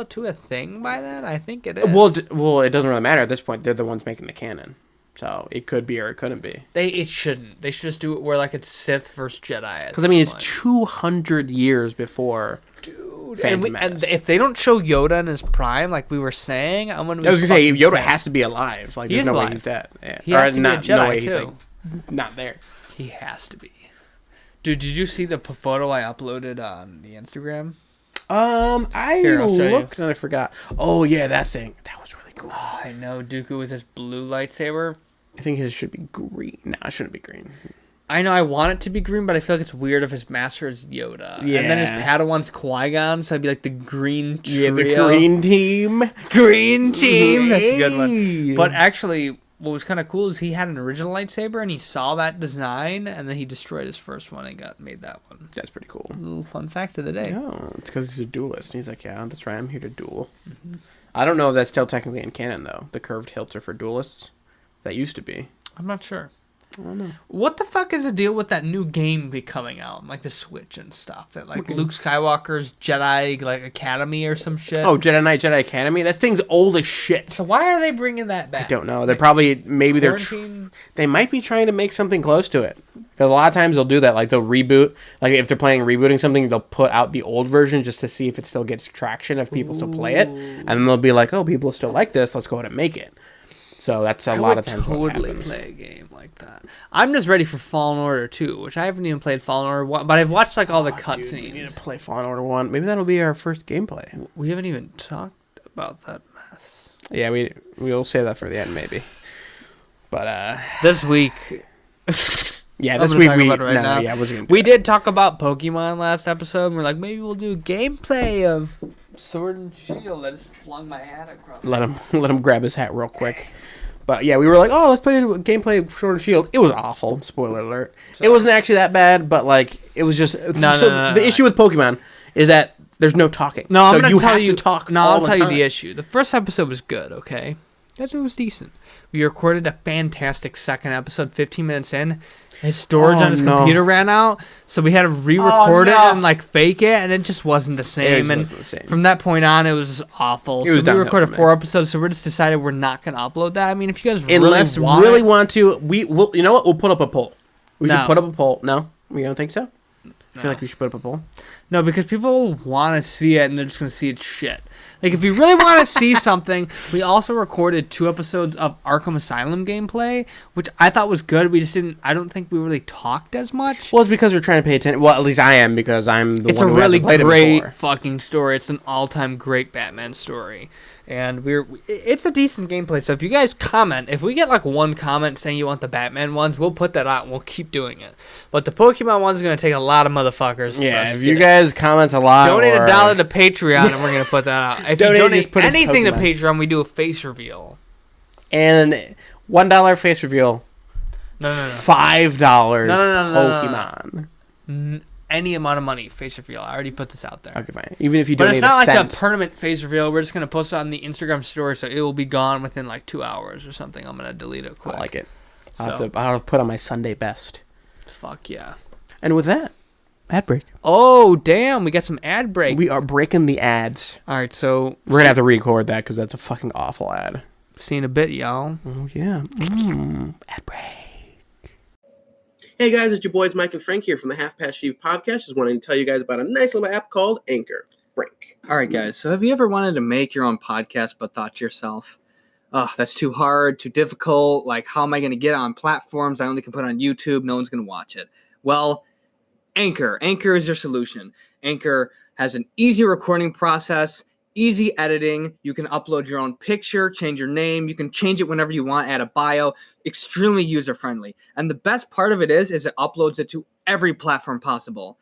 two a thing by then? I think it is. Well, it doesn't really matter at this point. They're the ones making the canon, so it could be or it couldn't be. It shouldn't. They should just do it where like it's Sith versus Jedi. Because I mean, it's 200 years before. Dude, Phantom and Menace. if they don't show Yoda in his prime, like we were saying, I'm gonna. I was gonna say Yoda pissed. has to be alive. Like, He there's is no way alive. he's dead. Yeah. He has to be a Jedi, no way he's too. like not there. He has to be. Dude, did you see the photo I uploaded on the Instagram? I Here, I'll show you. looked and I forgot. Oh yeah, that thing. That was really cool. I know Dooku with his blue lightsaber. I think his should be green. No, it shouldn't be green. I know I want it to be green, but I feel like it's weird if his master is Yoda. Yeah. And then his Padawan's Qui-Gon, so I'd be like the green trio. Yeah, the green team. Green team. That's a good Hey. one. But actually, what was kind of cool is he had an original lightsaber, and he saw that design, and then he destroyed his first one and made that one. That's pretty cool. Little fun fact of the day. Oh, it's because he's a duelist. And he's like, yeah, that's right. I'm here to duel. Mm-hmm. I don't know if that's still technically in canon, though. The curved hilts are for duelists. That used to be. I'm not sure. I don't know. What the fuck is the deal with that new game be coming out, like the Switch and stuff? That like Luke Skywalker's Jedi like Academy or some shit. Oh, Jedi Knight, Jedi Academy? That thing's old as shit. So why are they bringing that back? I don't know. They're probably, maybe Quarantine? they might be trying to make something close to it. Because a lot of times they'll do that. Like they'll reboot. Like if they're planning rebooting something, they'll put out the old version just to see if it still gets traction, if people still play it. And then they'll be like, oh, people still like this. Let's go ahead and make it. So that's a lot of times what totally happens. play a game like that. I'm just ready for Fallen Order 2, which I haven't even played Fallen Order 1, but I've watched like all the Dude, we need cutscenes. to play Fallen Order 1. Maybe that'll be our first gameplay. We haven't even talked about that mess. Yeah, we'll save that for the end, maybe. But, This week, yeah, I'm this gonna week talk we... about it right no, now. yeah, I wasn't gonna do we that. did talk about Pokemon last episode, and we're like, maybe we'll do gameplay of Sword and Shield. I just flung my hat across. Let him grab his hat real quick. But yeah, we were like, oh, let's play a gameplay of Sword and Shield. It was awful. Spoiler alert. It wasn't actually that bad, but like it was just. No. The issue with Pokemon is that there's no talking. No, I'm so gonna you tell have you. to talk. No, all I'll the tell you time. the issue. The first episode was good. Okay, it was decent. We recorded a fantastic second episode. 15 minutes in, his storage on his computer ran out, so we had to re-record it and like fake it, and it just wasn't the same. And wasn't the same. from that point on, it was just awful. It was So we downhill recorded from 4 episodes, so we just decided we're not gonna upload that. I mean, if you guys Unless really want to, we'll. You know what? We'll put up a poll. We No. should put up a poll. No, we don't think so. I feel like we should put up a poll. No, because people want to see it, and they're just going to see it's shit. Like, if you really want to see something, we also recorded 2 episodes of Arkham Asylum gameplay, which I thought was good. We just didn't, I don't think we really talked as much. Well, it's because we're trying to pay attention. Well, at least I am, because I'm the It's one a who really hasn't played it great before. fucking story. It's an all-time great Batman story. And it's a decent gameplay. So if you guys comment, if we get like 1 comment saying you want the Batman ones, we'll put that out and we'll keep doing it. But the Pokemon one's going to take a lot of motherfuckers. for us Yeah, to if get you it. guys comment a lot, Donate or... $1 to Patreon and we're going to put that out. If you Donate, donate just put a anything to Pokemon. Patreon, we do a face reveal. and $1 face reveal. No. $5 No. Pokemon. Any amount of money, face reveal. I already put this out there. Okay, fine. Even if you But donate it's not a like cent. a permanent face reveal. We're just going to post it on the Instagram story, so it will be gone within like 2 hours or something. I'm going to delete it quick. I like it. So, I'll have to put on my Sunday best. fuck yeah. And with that, ad break. Oh, damn. We got some ad break. We are breaking the ads. All right, so We're going to have to record that because that's a fucking awful ad. see in a bit, y'all. Oh, yeah. Ad break. Hey guys, it's your boys Mike and Frank here from the Half Past Sheev podcast. Just wanting to tell you guys about a nice little app called Anchor. Frank. All right, guys. So have you ever wanted to make your own podcast but thought to yourself, oh, that's too hard, too difficult. Like, how am I going to get on platforms I only can put on YouTube? No one's going to watch it. Well, Anchor. Anchor is your solution. Anchor has an easy recording process, easy editing. You can upload your own picture, change your name. You can change it whenever you want, add a bio. Extremely user-friendly. And the best part of it is it uploads it to every platform possible.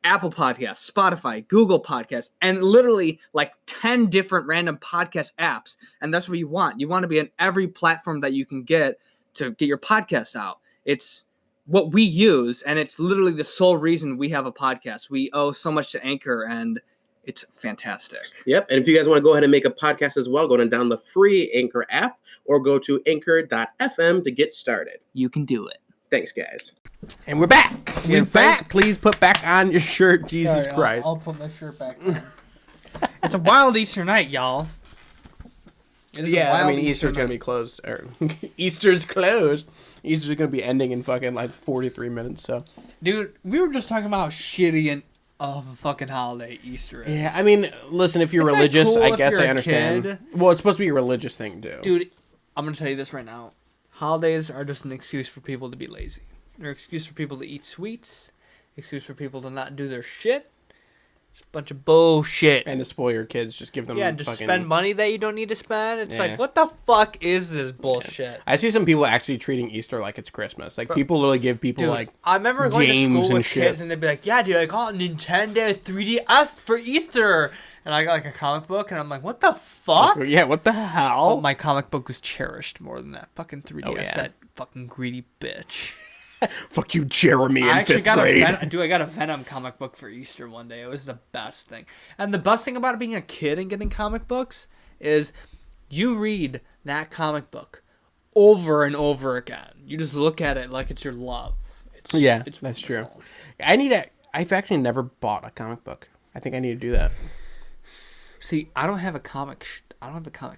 Apple Podcasts, Spotify, Google Podcasts, and literally like 10 different random podcast apps. And that's what you want. You want to be on every platform that you can get to get your podcasts out. It's what we use, and it's literally the sole reason we have a podcast. We owe so much to Anchor, and it's fantastic. Yep. And if you guys want to go ahead and make a podcast as well, go and download the free Anchor app or go to anchor.fm to get started. You can do it. Thanks, guys. And we're back. We're back. Please put back on your shirt, Jesus Sorry, Christ. I'll put my shirt back on. It's a wild Easter night, y'all. Yeah, I mean, Easter's going to be closed. Or Easter's closed. Easter's going to be ending in fucking like 43 minutes, so. Dude, we were just talking about how shitty of a fucking holiday Easter is. Yeah, I mean, listen, if you're Isn't that religious, cool I if guess you're I a understand. kid? Well, it's supposed to be a religious thing, too. Dude, I'm going to tell you this right now. Holidays are just an excuse for people to be lazy. They're an excuse for people to eat sweets. Excuse for people to not do their shit. It's a bunch of bullshit. And to spoil your kids, just give them just fucking... spend money that you don't need to spend. It's Yeah. like, what the fuck is this bullshit? I see some people actually treating Easter like it's Christmas. Like, people literally give people, Dude, like, I remember going to games school and with shit. kids, and they'd be like, yeah, dude, I got a Nintendo 3DS for Easter. And I got, like, a comic book, and I'm like, what the fuck? Yeah, what the hell? Oh, my comic book was cherished more than that fucking 3DS, Oh, yeah. that fucking greedy bitch. Fuck you, Jeremy, in I actually 5th got grade. I got a Venom comic book for Easter one day. It was the best thing. And the best thing about being a kid and getting comic books is you read that comic book over and over again. You just look at it like it's your love. It's That's true. wonderful. I've actually never bought a comic book. I think I need to do that. See, I don't have a comic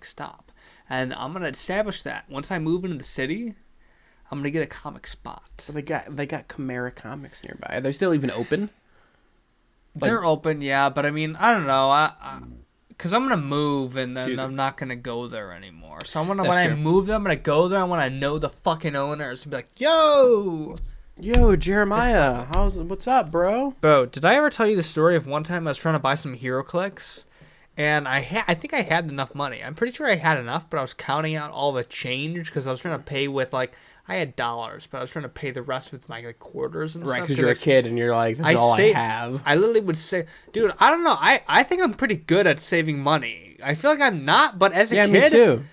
stop. And I'm going to establish that. Once I move into the city, I'm gonna get a comic spot. But they got Chimera Comics nearby. Are they still even open? They're open, yeah, but I mean, I don't know, because I'm gonna move and then I'm not gonna go there anymore. So when I move there, I'm gonna go there. I want to know the fucking owners and be like, yo, Jeremiah, what's up, bro? Bro, did I ever tell you the story of one time I was trying to buy some HeroClix? And I think I had enough money. I'm pretty sure I had enough, but I was counting out all the change because I was trying to pay with, like, I had dollars, but I was trying to pay the rest with my, like, quarters and stuff. Right, because you're a kid and you're like, this is all I have. I literally would say, dude, I don't know. I think I'm pretty good at saving money. I feel like I'm not, but as a kid. Yeah, me too.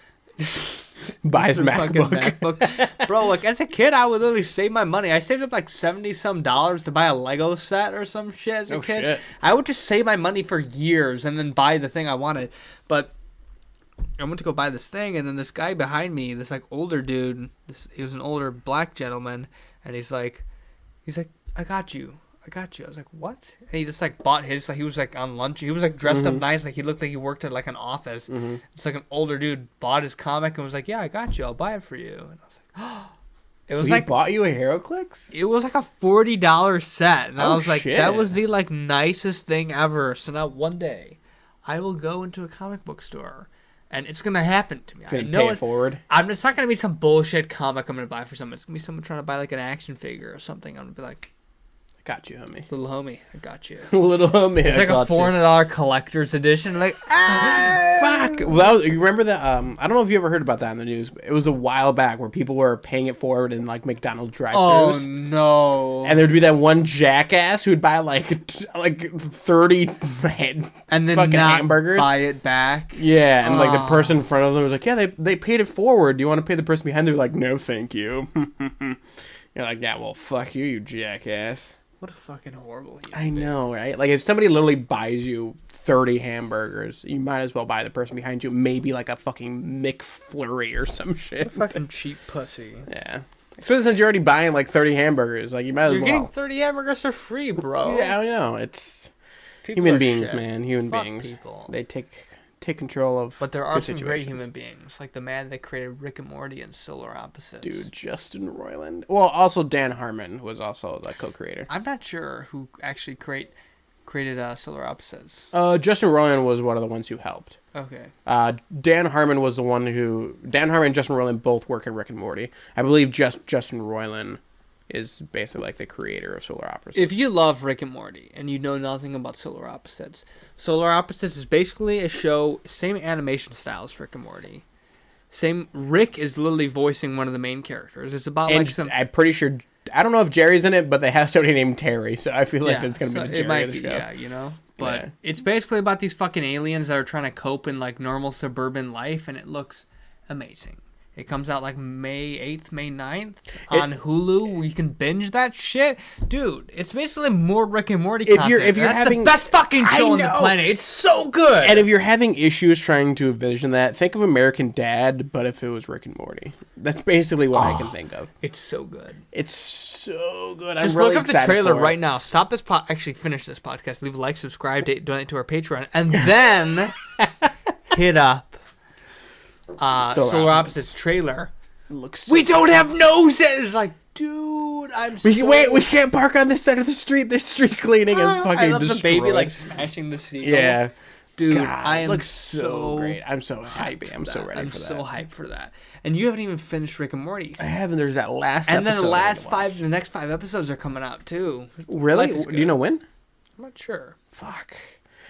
Buy his MacBook. Bro, like, as a kid, I would literally save my money. I saved up like $70-some to buy a Lego set or some shit as a kid. Shit. I would just save my money for years and then buy the thing I wanted. But I went to go buy this thing, and then this guy behind me, this like older dude, he was an older black gentleman, and he's like, I got you. I was like, what? And he just like bought his, like he was like on lunch. He was like dressed up nice, like he looked like he worked at like an office. It's like an older dude bought his comic and was like, yeah, I got you. I'll buy it for you. And I was like, oh. It was so like he bought you a HeroClix? It was like a $40 set, and I was like, shit. that was the like nicest thing ever. So now one day, I will go into a comic book store. And it's going to happen to me. I know pay it forward. It's not going to be some bullshit comic I'm going to buy for someone. It's going to be someone trying to buy like an action figure or something. I'm going to be like, I got you, homie. little homie, I got you. Little homie, It's like a $400 collector's edition. Like, fuck. Well, you remember that? I don't know if you ever heard about that in the news. It was a while back where people were paying it forward in like McDonald's drive-thrus. oh no. And there'd be that one jackass who'd buy like 30 And then fucking not hamburgers. buy it back. Yeah, and like the person in front of them was like, yeah, they paid it forward. Do you want to pay the person behind them? They're like, no, thank you. You're like, yeah, well, fuck you, you jackass. What a fucking horrible human I know, right? Like, if somebody literally buys you 30 hamburgers, you might as well buy the person behind you maybe like a fucking McFlurry or some shit. fucking cheap pussy. Yeah. Especially since you're already buying like 30 hamburgers. Like, you might as You're well. getting 30 hamburgers for free, bro. Yeah, I know. It's People human are beings, shit. man. Human Fuck beings. people. They take control of But there are good some great situations. human beings, like the man that created Rick and Morty and Solar Opposites. Dude, Justin Roiland. Well, also Dan Harmon was also the co-creator. I'm not sure who actually created Solar Opposites. Justin Roiland was one of the ones who helped. Okay. Dan Harmon was the one who... Dan Harmon and Justin Roiland both work in Rick and Morty. I believe Justin Roiland is basically like the creator of Solar Opposites. If you love Rick and Morty and you know nothing about Solar Opposites is basically a show, same animation style as Rick and Morty. Rick is literally voicing one of the main characters. It's about and like some... I'm pretty sure I don't know if Jerry's in it, but they have somebody named Terry, so I feel like it's gonna be the Jerry of the show. Yeah, you know. But it's basically about these fucking aliens that are trying to cope in like normal suburban life, and it looks amazing. It comes out like May 8th, May 9th on Hulu, where you can binge that shit. Dude, it's basically more Rick and Morty content. If you're That's having the best fucking show on the planet. It's so good. And if you're having issues trying to envision that, think of American Dad, but if it was Rick and Morty. That's basically what I can think of. It's so good. It's so good. Just I'm really look up the excited trailer for it. right now. Stop this actually finish this podcast. Leave a like, subscribe, donate to our Patreon, and then hit up Solar Opposites trailer. Looks We don't have noses! Like, dude, we can't park on this side of the street. There's street cleaning and fucking I love destroyed. the baby, like, smashing the seagull. Yeah. Dude, God, I am looks so great. I'm so happy. I'm so ready I'm for that. so hyped for that. And you haven't even finished Rick and Morty's. I haven't. There's that last And then episode the next 5 episodes are coming out, too. Really? Life is Do you know when? I'm not sure. Fuck.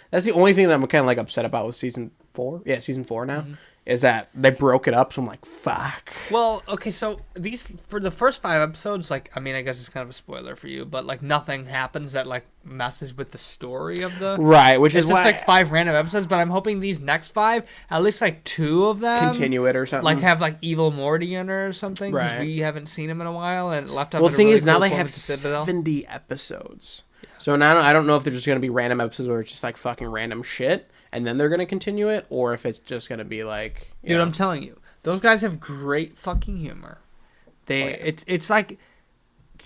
That's the only thing that I'm kind of like upset about with season 4. Yeah, season 4 now. Mm-hmm. Is that they broke it up, so I'm like, fuck. Well, okay, so for the first 5 episodes, like, I mean, I guess it's kind of a spoiler for you, but like nothing happens that like messes with the story of the Right, which it's is just why like 5 random episodes. But I'm hoping these next 5, at least like 2 of them, continue it or something. like have like evil Morty in it or something, because Right. we haven't seen him in a while and left up. Well, in the a thing really is now cool they form have of Citadel. 70 episodes. So now I don't know if they're just gonna be random episodes where it's just like fucking random shit, and then they're gonna continue it, or if it's just gonna be like. Dude, I'm telling you, those guys have great fucking humor. It's like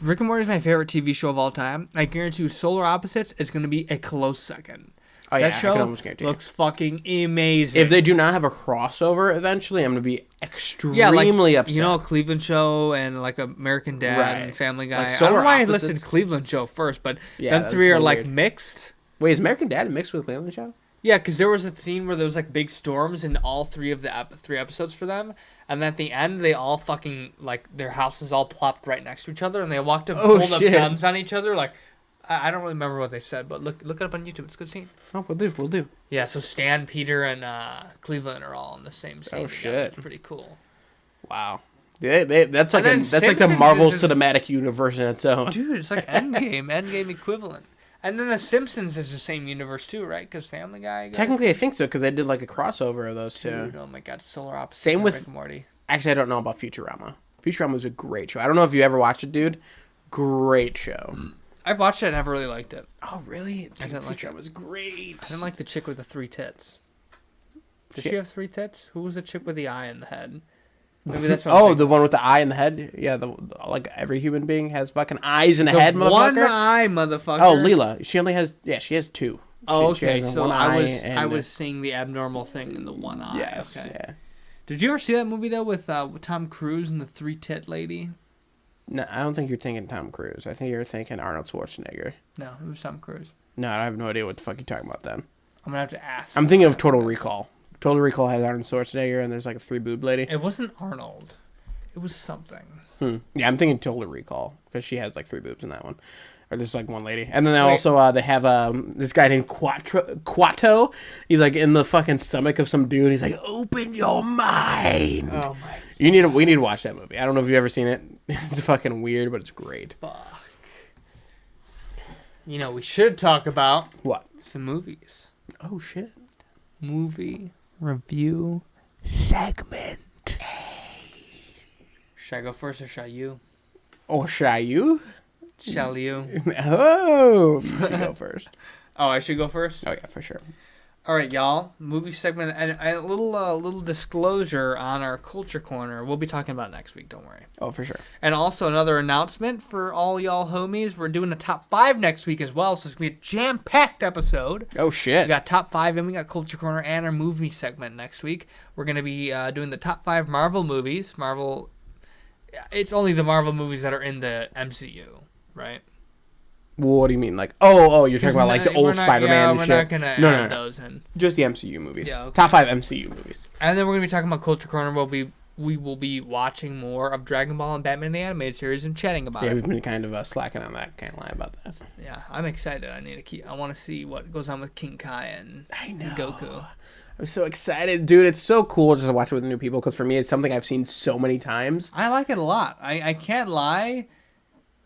Rick and Morty is my favorite TV show of all time. I guarantee you, Solar Opposites is going to be a close second. Oh yeah, that I show can almost guarantee. looks fucking amazing. If they do not have a crossover eventually, I'm gonna be extremely upset. You know, Cleveland Show and like American Dad Right. and Family Guy. Like I don't Solar know why I Opposites. listed Cleveland Show first, but Yeah, them that's 3 are so like weird. mixed. Wait, is American Dad mixed with Cleveland Show? Yeah, because there was a scene where there was like big storms in all 3 of the 3 episodes for them, and then at the end they all fucking like their houses all plopped right next to each other, and they walked up, hold up shit. guns on each other. Like I don't really remember what they said, but look it up on YouTube. It's a good scene. Oh, we'll do. Yeah, so Stan, Peter, and Cleveland are all in the same scene. Oh, together. shit. It's pretty cool. Wow. That's like then that's like the Simpsons Marvel is- cinematic universe in its own. Dude, it's like Endgame equivalent. And then The Simpsons is the same universe too, right? Because Family Guy. I guess? Technically, I think so because they did like a crossover of those two. Dude, oh my God, Solar Opposites. Same and with- Rick and Morty. Actually, I don't know about Futurama. Futurama was a great show. I don't know if you ever watched it, dude. Great show. I've watched it and never really liked it. Oh, really? Dude, I didn't like Futurama it. was great. I didn't like the chick with the 3 tits. Did she have 3 tits? Who was the chick with the eye in the head? Maybe that's what I'm Oh, thinking. the one with the eye in the head? Yeah, like every human being has fucking eyes in the The head, motherfucker. one eye, motherfucker. Oh, Leela. She has 2. Oh, She okay. has So one I eye was seeing the abnormal thing in the one eye. Yes, Okay. yeah. Did you ever see that movie though with Tom Cruise and the 3 tit lady? No, I don't think you're thinking Tom Cruise. I think you're thinking Arnold Schwarzenegger. No, it was Tom Cruise. No, I have no idea what the fuck you're talking about then. I'm gonna have to ask. I'm thinking of Total Recall. Total Recall has Arnold Schwarzenegger and there's like a 3 boob lady. It wasn't Arnold. It was something. Yeah, I'm thinking Total Recall because she has like 3 boobs in that one. Or there's like one lady. And then also they have this guy named Quato. He's like in the fucking stomach of some dude. He's like, open your mind. Oh my We need to watch that movie. I don't know if you've ever seen it. It's fucking weird, but it's great. fuck. You know, we should talk about What? some movies. Oh shit. Movie review segment. Should I go first or shall you? Or shall you? Shall you? Oh, you should go first. Oh, I should go first? Oh yeah, for sure. All right, y'all. Movie segment and a little disclosure on our culture corner. We'll be talking about it next week. Don't worry. Oh, for sure. And also another announcement for all y'all homies. We're doing a top 5 next week as well, so it's gonna be a jam-packed episode. Oh shit. We got top 5 and we got culture corner and our movie segment next week. We're gonna be doing the top 5 Marvel movies. It's only the Marvel movies that are in the MCU, right? What do you mean? Like, you're talking about like the old Spider-Man Yeah, and we're shit? not gonna No, add no. those in. Just the MCU movies. Yeah, okay. Top 5 MCU movies. And then we're gonna be talking about culture corner. We will be watching more of Dragon Ball and Batman the Animated Series and chatting about Yeah, it. we've been kind of slacking on that. Can't lie about that. Yeah, I'm excited. I want to see what goes on with King Kai and Goku. I'm so excited, dude. It's so cool just to watch it with new people because for me, it's something I've seen so many times. I like it a lot. I can't lie.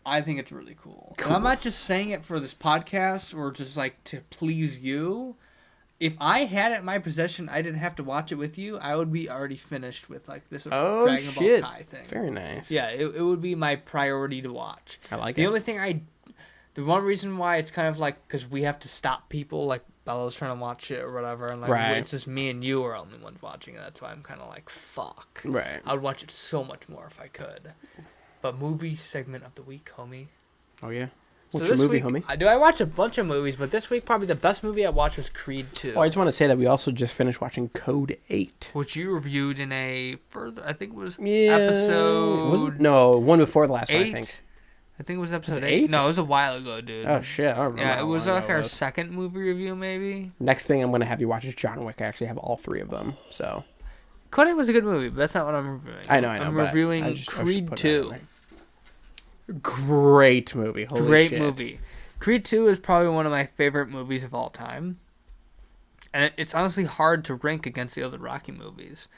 I think it's really cool. And I'm not just saying it for this podcast or just like to please you. If I had it in my possession, I didn't have to watch it with you, I would be already finished with like this Dragon Ball Kai thing. Very nice. Yeah, it would be my priority to watch. I like the it. only thing the one reason why it's kind of like because we have to stop people, like Bella's trying to watch it or whatever, and like it's just me and you are only ones watching it. That's why I'm kind of like, fuck. Right. I would watch it so much more if I could. But movie segment of the week, homie. Oh yeah. So What's your this movie, week, homie? I watched a bunch of movies, but this week probably the best movie I watched was Creed 2. Oh, I just want to say that we also just finished watching Code 8. Which you reviewed in a further, I think it was Yeah. episode... No, one before the last 8? one, I think. I think it was episode it 8. 8? No, it was a while ago, dude. Oh, shit. I don't remember. Yeah, how it was long like ago our it was. second movie review, maybe. Next thing I'm going to have you watch is John Wick. I actually have all 3 of them, so... Code 8 was a good movie, but that's not what I'm reviewing. I know. I'm but reviewing I just Creed put it on 2. there. Great movie. Holy Great shit. movie. Creed 2 is probably one of my favorite movies of all time. And it's honestly hard to rank against the other Rocky movies.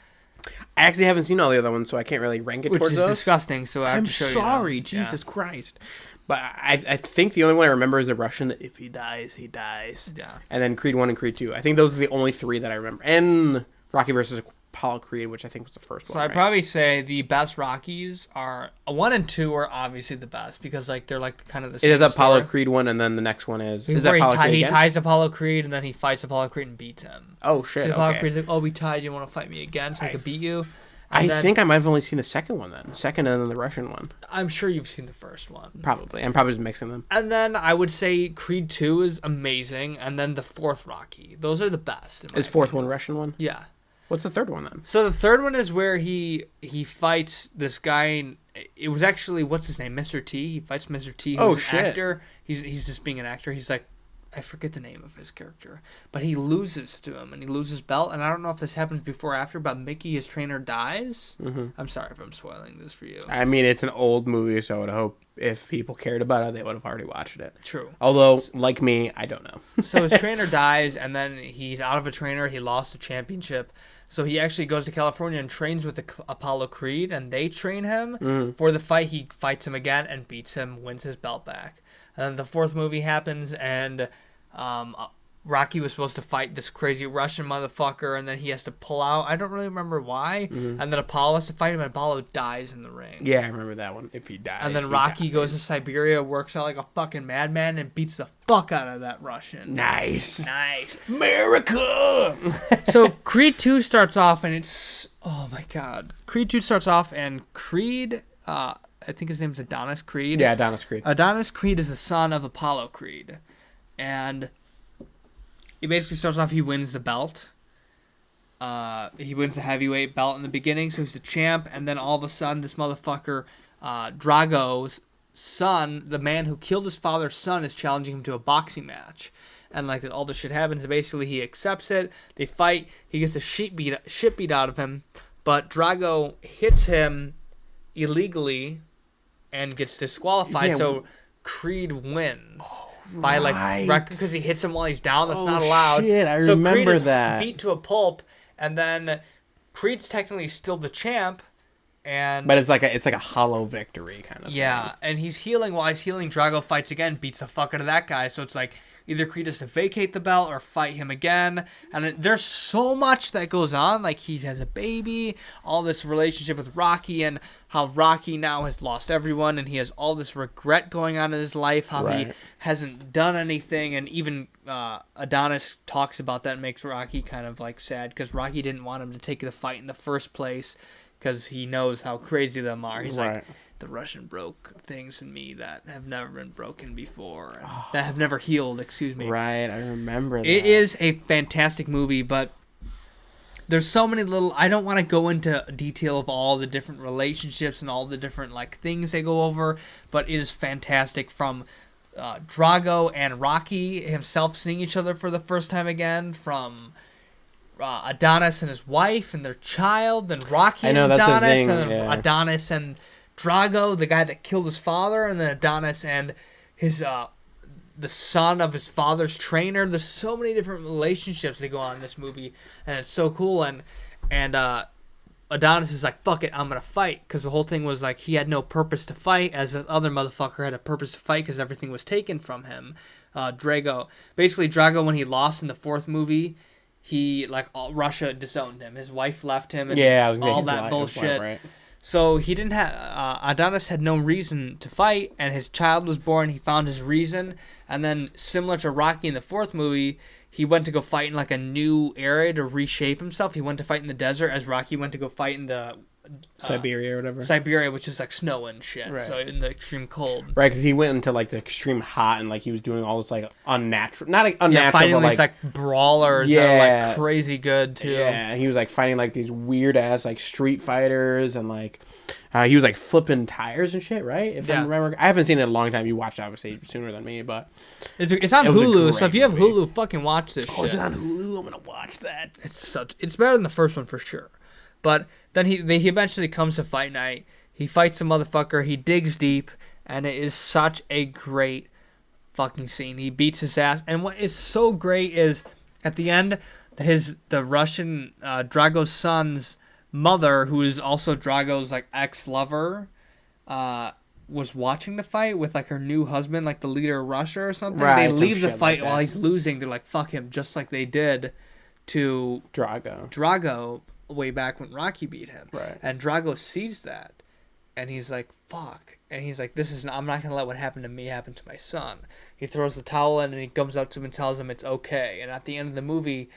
I actually haven't seen all the other ones, so I can't really rank it Which towards is those. disgusting, so I have I'm to show sorry, you. Jesus Christ. But I think the only one I remember is the Russian, if he dies, he dies. Yeah. And then Creed 1 and Creed 2. I think those are the only 3 that I remember. And Rocky versus Apollo Creed, which I think was the first So one. I'd right? probably say the best Rockies are 1 and 2 are obviously the best because like they're like kind of the It same is Apollo story. Creed 1, and then the next one is Where that Apollo Creed he again? ties Apollo Creed and then he fights Apollo Creed and beats him. Oh, shit, Apollo okay. Creed's like, oh, we tied. You want to fight me again so I could beat you? I And then- think I might have only seen the second one then. Second and then the Russian one. I'm sure you've seen the first one. Probably. I'm probably just mixing them. And then I would say Creed 2 is amazing, and then the fourth Rocky. Those are the best. Is fourth one Russian one? Yeah. What's the third one then? So the third one is where he fights this guy. It was actually, what's his name? Mr. T. He fights Mr. T, who's Oh, an shit. actor. He's just being an actor. He's like, I forget the name of his character. But he loses to him, and he loses belt. And I don't know if this happens before or after, but Mickey, his trainer, dies. Mm-hmm. I'm sorry if I'm spoiling this for you. I mean, it's an old movie, so I would hope if people cared about it, they would have already watched it. True. Although, like me, I don't know. So his trainer dies, and then he's out of a trainer. He lost a championship. So he actually goes to California and trains with Apollo Creed, and they train him. For the fight, he fights him again and beats him, wins his belt back. And then the fourth movie happens, and Rocky was supposed to fight this crazy Russian motherfucker, and then he has to pull out. I don't really remember why. And then Apollo has to fight him, and Apollo dies in the ring. Yeah, I remember that one. If he dies. And then he Rocky dies. goes to Siberia, works out like a fucking madman, and beats the fuck out of that Russian. Nice. Nice. America! So Creed 2 starts off, and it's... Oh, my God. Creed 2 starts off, and Creed... I think his name's Adonis Creed. Yeah, Adonis Creed. Adonis Creed is the son of Apollo Creed. And he basically starts off, he wins the belt. He wins the heavyweight belt in the beginning, so he's the champ. And then all of a sudden, this motherfucker, Drago's son, the man who killed his father's son, is challenging him to a boxing match. And like all this shit happens. Basically, he accepts it. They fight. He gets the shit beat out of him. But Drago hits him illegally and gets disqualified. Yeah, so Creed wins by like right. record because he hits him while he's down. That's Oh, not allowed. shit, I so Creed remember is that. beat to a pulp, and then Creed's technically still the champ. And But it's like a hollow victory kind of yeah, thing. and he's healing. While he's healing, Drago fights again, beats the fuck out of that guy. So it's like either Creed has to vacate the belt or fight him again. And there's so much that goes on. Like he has a baby, all this relationship with Rocky, and how Rocky now has lost everyone, and he has all this regret going on in his life. How he Right. hasn't done anything, and even Adonis talks about that and makes Rocky kind of like sad because Rocky didn't want him to take the fight in the first place because he knows how crazy them are. He's Right. like, the Russian broke things in me that have never been broken before, and that have never healed, excuse me. Right, I remember that. It is a fantastic movie, but there's so many little... I don't want to go into detail of all the different relationships and all the different like things they go over, but it is fantastic from Drago and Rocky himself seeing each other for the first time again, from... Adonis and his wife and their child, then Rocky I know, and that's a Adonis, thing, and then yeah. Adonis and Drago, the guy that killed his father, and then Adonis and his the son of his father's trainer. There's so many different relationships that go on in this movie, and it's so cool. And Adonis is like, fuck it, I'm gonna fight, because the whole thing was like he had no purpose to fight, as the other motherfucker had a purpose to fight because everything was taken from him. Drago, when he lost in the fourth movie, he Russia disowned him. His wife left him, and all that bullshit. Right. So he didn't have Adonis had no reason to fight, and his child was born. He found his reason, and then similar to Rocky in the fourth movie, he went to go fight in like a new area to reshape himself. He went to fight in the desert, as Rocky went to go fight in the Siberia or whatever. Siberia, which is like snow and shit. Right. So in the extreme cold. Right, because he went into like the extreme hot, and like he was doing all this like unnatural, not like unnatural, fighting but these like brawlers that are like crazy good too. Yeah, and he was like fighting like these weird ass like street fighters, and like he was like flipping tires and shit. Right, if I remember, I haven't seen it in a long time. You watched obviously sooner than me, but it's on Hulu. So if you have Hulu, fucking watch this. Oh, shit. Is it on Hulu? I'm gonna watch that. It's better than the first one for sure. But then he eventually comes to fight night. He fights a motherfucker. He digs deep, and it is such a great fucking scene. He beats his ass, and what is so great is at the end, the Russian Drago's son's mother, who is also Drago's like ex-lover, was watching the fight with like her new husband, like the leader of Russia or something. Right, they leave the fight while he's losing. They're like, fuck him, just like they did to Drago way back when Rocky beat him. Right. And Drago sees that, and he's like, fuck. And he's like, I'm not going to let what happened to me happen to my son. He throws the towel in, and he comes up to him and tells him it's okay. And at the end of the movie,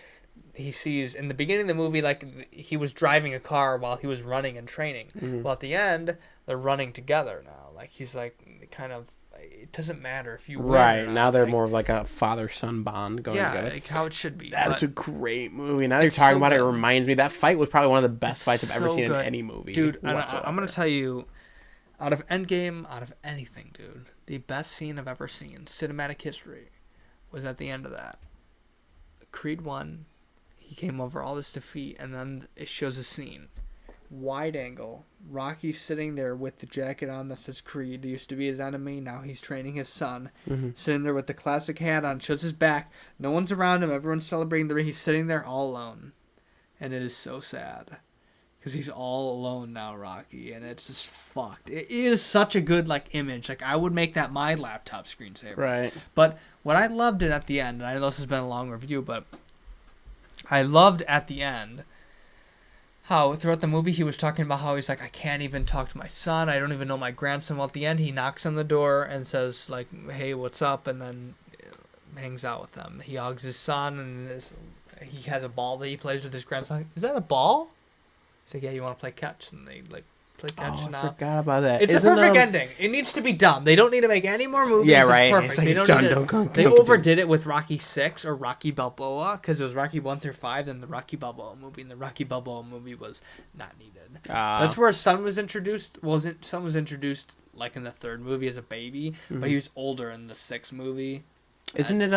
he sees, in the beginning of the movie, like, he was driving a car while he was running and training. Mm-hmm. Well, at the end, they're running together now. Like, he's like, kind of, it doesn't matter if you win. Right, now they're more of like a father-son bond going together. Yeah, like how it should be. That is a great movie. Now that you're talking about it, it reminds me, that fight was probably one of the best fights I've ever seen in any movie. Dude, I'm going to tell you, out of Endgame, out of anything, dude, the best scene I've ever seen, cinematic history, was at the end of that. Creed 1, he came over all this defeat, and then it shows a scene. Wide angle. Rocky's sitting there with the jacket on that says Creed. He used to be his enemy. Now he's training his son. Mm-hmm. Sitting there with the classic hat on. Shows his back. No one's around him. Everyone's celebrating the ring. He's sitting there all alone. And it is so sad. Because he's all alone now, Rocky. And it's just fucked. It is such a good like image. Like I would make that my laptop screensaver. Right. But what I loved it at the end, and I know this has been a long review, but I loved at the end how throughout the movie he was talking about how he's like, I can't even talk to my son. I don't even know my grandson. Well, at the end, he knocks on the door and says, like, hey, what's up? And then hangs out with them. He hugs his son, and he has a ball that he plays with his grandson. Is that a ball? He's like, yeah, you want to play catch? And they, like, play catch. Oh, I forgot about that. It's a perfect ending. It needs to be done. They don't need to make any more movies. Yeah, right. It's perfect. It's like, they it's don't done. They overdid it with Rocky 6 or Rocky Balboa, because it was Rocky 1 through 5, then the Rocky Balboa movie, and the Rocky Balboa movie was not needed. That's where his son was introduced. Son was introduced like in the third movie as a baby, but he was older in the 6th movie. Isn't it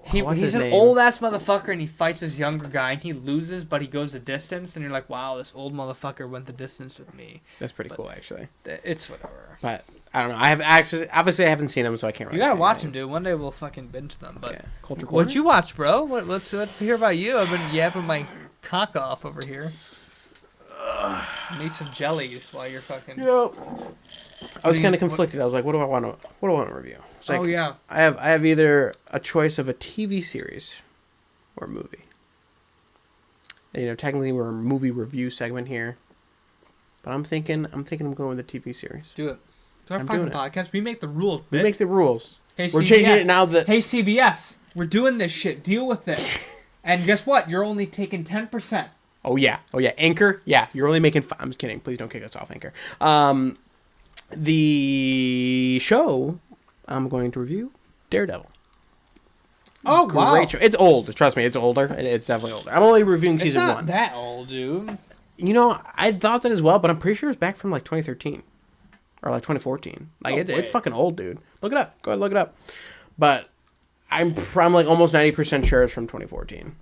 he's an old ass motherfucker, and he fights this younger guy, and he loses, but he goes the distance, and you're like, wow, this old motherfucker went the distance with me. That's pretty cool, actually. It's whatever. But I don't know. I have obviously I haven't seen them, so I can't really. You gotta watch them, dude. One day we'll fucking binge them. But Culture Corner? What'd you watch, bro? Let's hear about you. I've been yapping my cock off over here. Need some jellies while you're fucking. Yep. I was kind of conflicted. I was like, what do I want to review? It's like, yeah. I have either a choice of a TV series or a movie. And, technically we're a movie review segment here, but I'm thinking I'm going with the TV series. Do it. It's our fucking podcast. We make the rules. Bitch. We make the rules. Hey, we're CBS. changing it now. Hey CBS, we're doing this shit. Deal with it. And guess what? You're only taking 10%. Oh yeah. Anchor. Yeah, you're only making. I'm just kidding. Please don't kick us off, Anchor. The show I'm going to review, Daredevil. Oh, wow. Great show. It's old. Trust me, it's older. It's definitely older. I'm only reviewing season 1. It's not that old, dude. I thought that as well, but I'm pretty sure it's back from like 2013 or like 2014. Like it's fucking old, dude. Look it up. Go ahead, look it up. But I'm like almost 90% sure it's from 2014.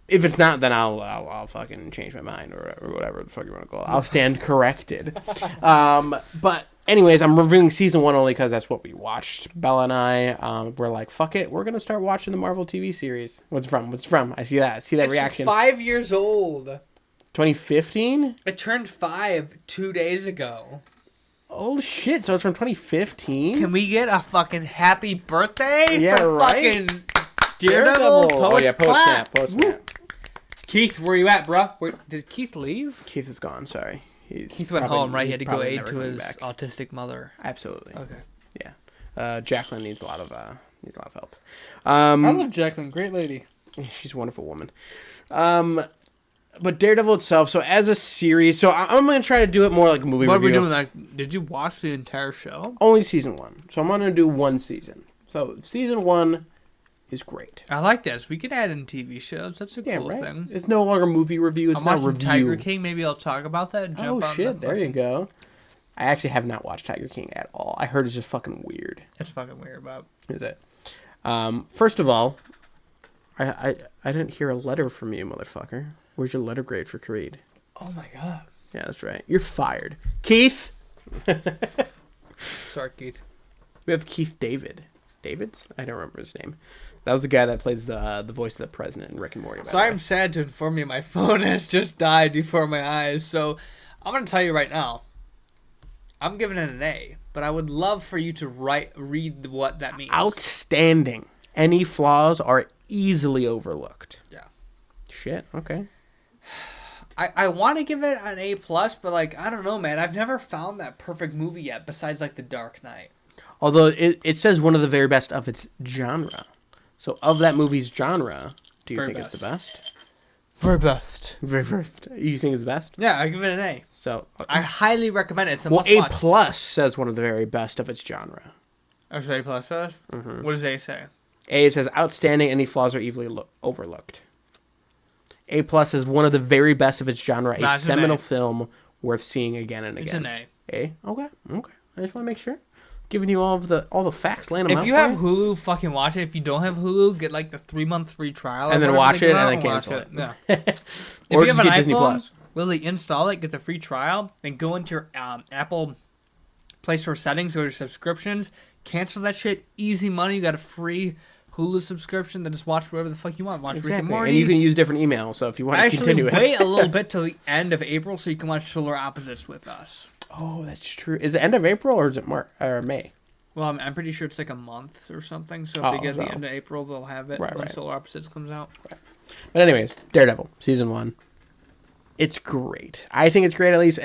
If it's not, then I'll fucking change my mind or whatever the fuck you want to call it. I'll stand corrected. But anyways, I'm reviewing season 1 only because that's what we watched. Bella and I, we're like, fuck it, we're gonna start watching the Marvel TV series. What's it from? I see that reaction. 5 years old. 2015? It turned 5 2 days ago. Oh shit! So it's from 2015. Can we get a fucking happy birthday Yeah, for right? fucking Daredevil? Oh yeah, post snap. Keith, where you at, bro? Did Keith leave? Keith is gone. Sorry. Keith went home, right? He had to go probably aid never to coming his back. autistic mother. Absolutely. Okay. Yeah. Jacqueline needs a lot of help. I love Jacqueline. Great lady. She's a wonderful woman. But Daredevil itself, so as a series, so I'm going to try to do it more like a movie What are review. we doing? Like, did you watch the entire show? Only season 1. So I'm going to do one season. So season 1 is great. I like this. We could add in TV shows. That's a cool thing. It's no longer movie review. It's I'm not watching review. Tiger King. Maybe I'll talk about that and jump on shit, the there you fucking- go. I actually have not watched Tiger King at all. I heard it's just fucking weird. It's fucking weird, Bob. Is it? First of all, I didn't hear a letter from you, motherfucker. Where's your letter grade for Creed? Oh my god. Yeah, that's right. You're fired. Keith! Sorry, Keith. We have Keith David. Davids? I don't remember his name. That was the guy that plays the voice of the president in Rick and Morty. So I'm sad to inform you my phone has just died before my eyes. So I'm going to tell you right now. I'm giving it an A. But I would love for you to read what that means. Outstanding. Any flaws are easily overlooked. Yeah. Shit, okay. I want to give it an A+, but like, I don't know, man. I've never found that perfect movie yet besides like The Dark Knight. Although it says one of the very best of its genre. So of that movie's genre, do you Very think it's the best? Very best. Very first. You think it's the best? Yeah, I give it an A. So I highly recommend it. It's a well, must A watch. plus says one of the very best of its genre. That's what A+ says? Mm-hmm. What does A say? A says outstanding. Any flaws are easily overlooked. A plus is one of the very best of its genre. Nah, A it's an seminal A. film worth seeing again and again. It's an A. A. Okay. I just want to make sure. Giving you all the facts, laying them out. If you for have Hulu, fucking watch it. If you don't have Hulu, get like the 3-month free trial. And then or watch whatever it they and come then out cancel watch it. Yeah. Or if you just have an get Disney iPhone, Plus. Literally install it, get the free trial, then go into your Apple Play Store settings, go to subscriptions, cancel that shit. Easy money. You got a free Hulu subscription, then just watch whatever the fuck you want. Watch Rick and Exactly. Morty. And you can use different emails. So if you want to Actually, continue it. wait a little bit till the end of April so you can watch Solar Opposites with us. Oh, that's true. Is it end of April or is it March or May? Well, I'm pretty sure it's like a month or something. So if they get the end of April, they'll have it when Solar Opposites comes out. Right. But anyways, Daredevil season 1. It's great. I think it's great at least.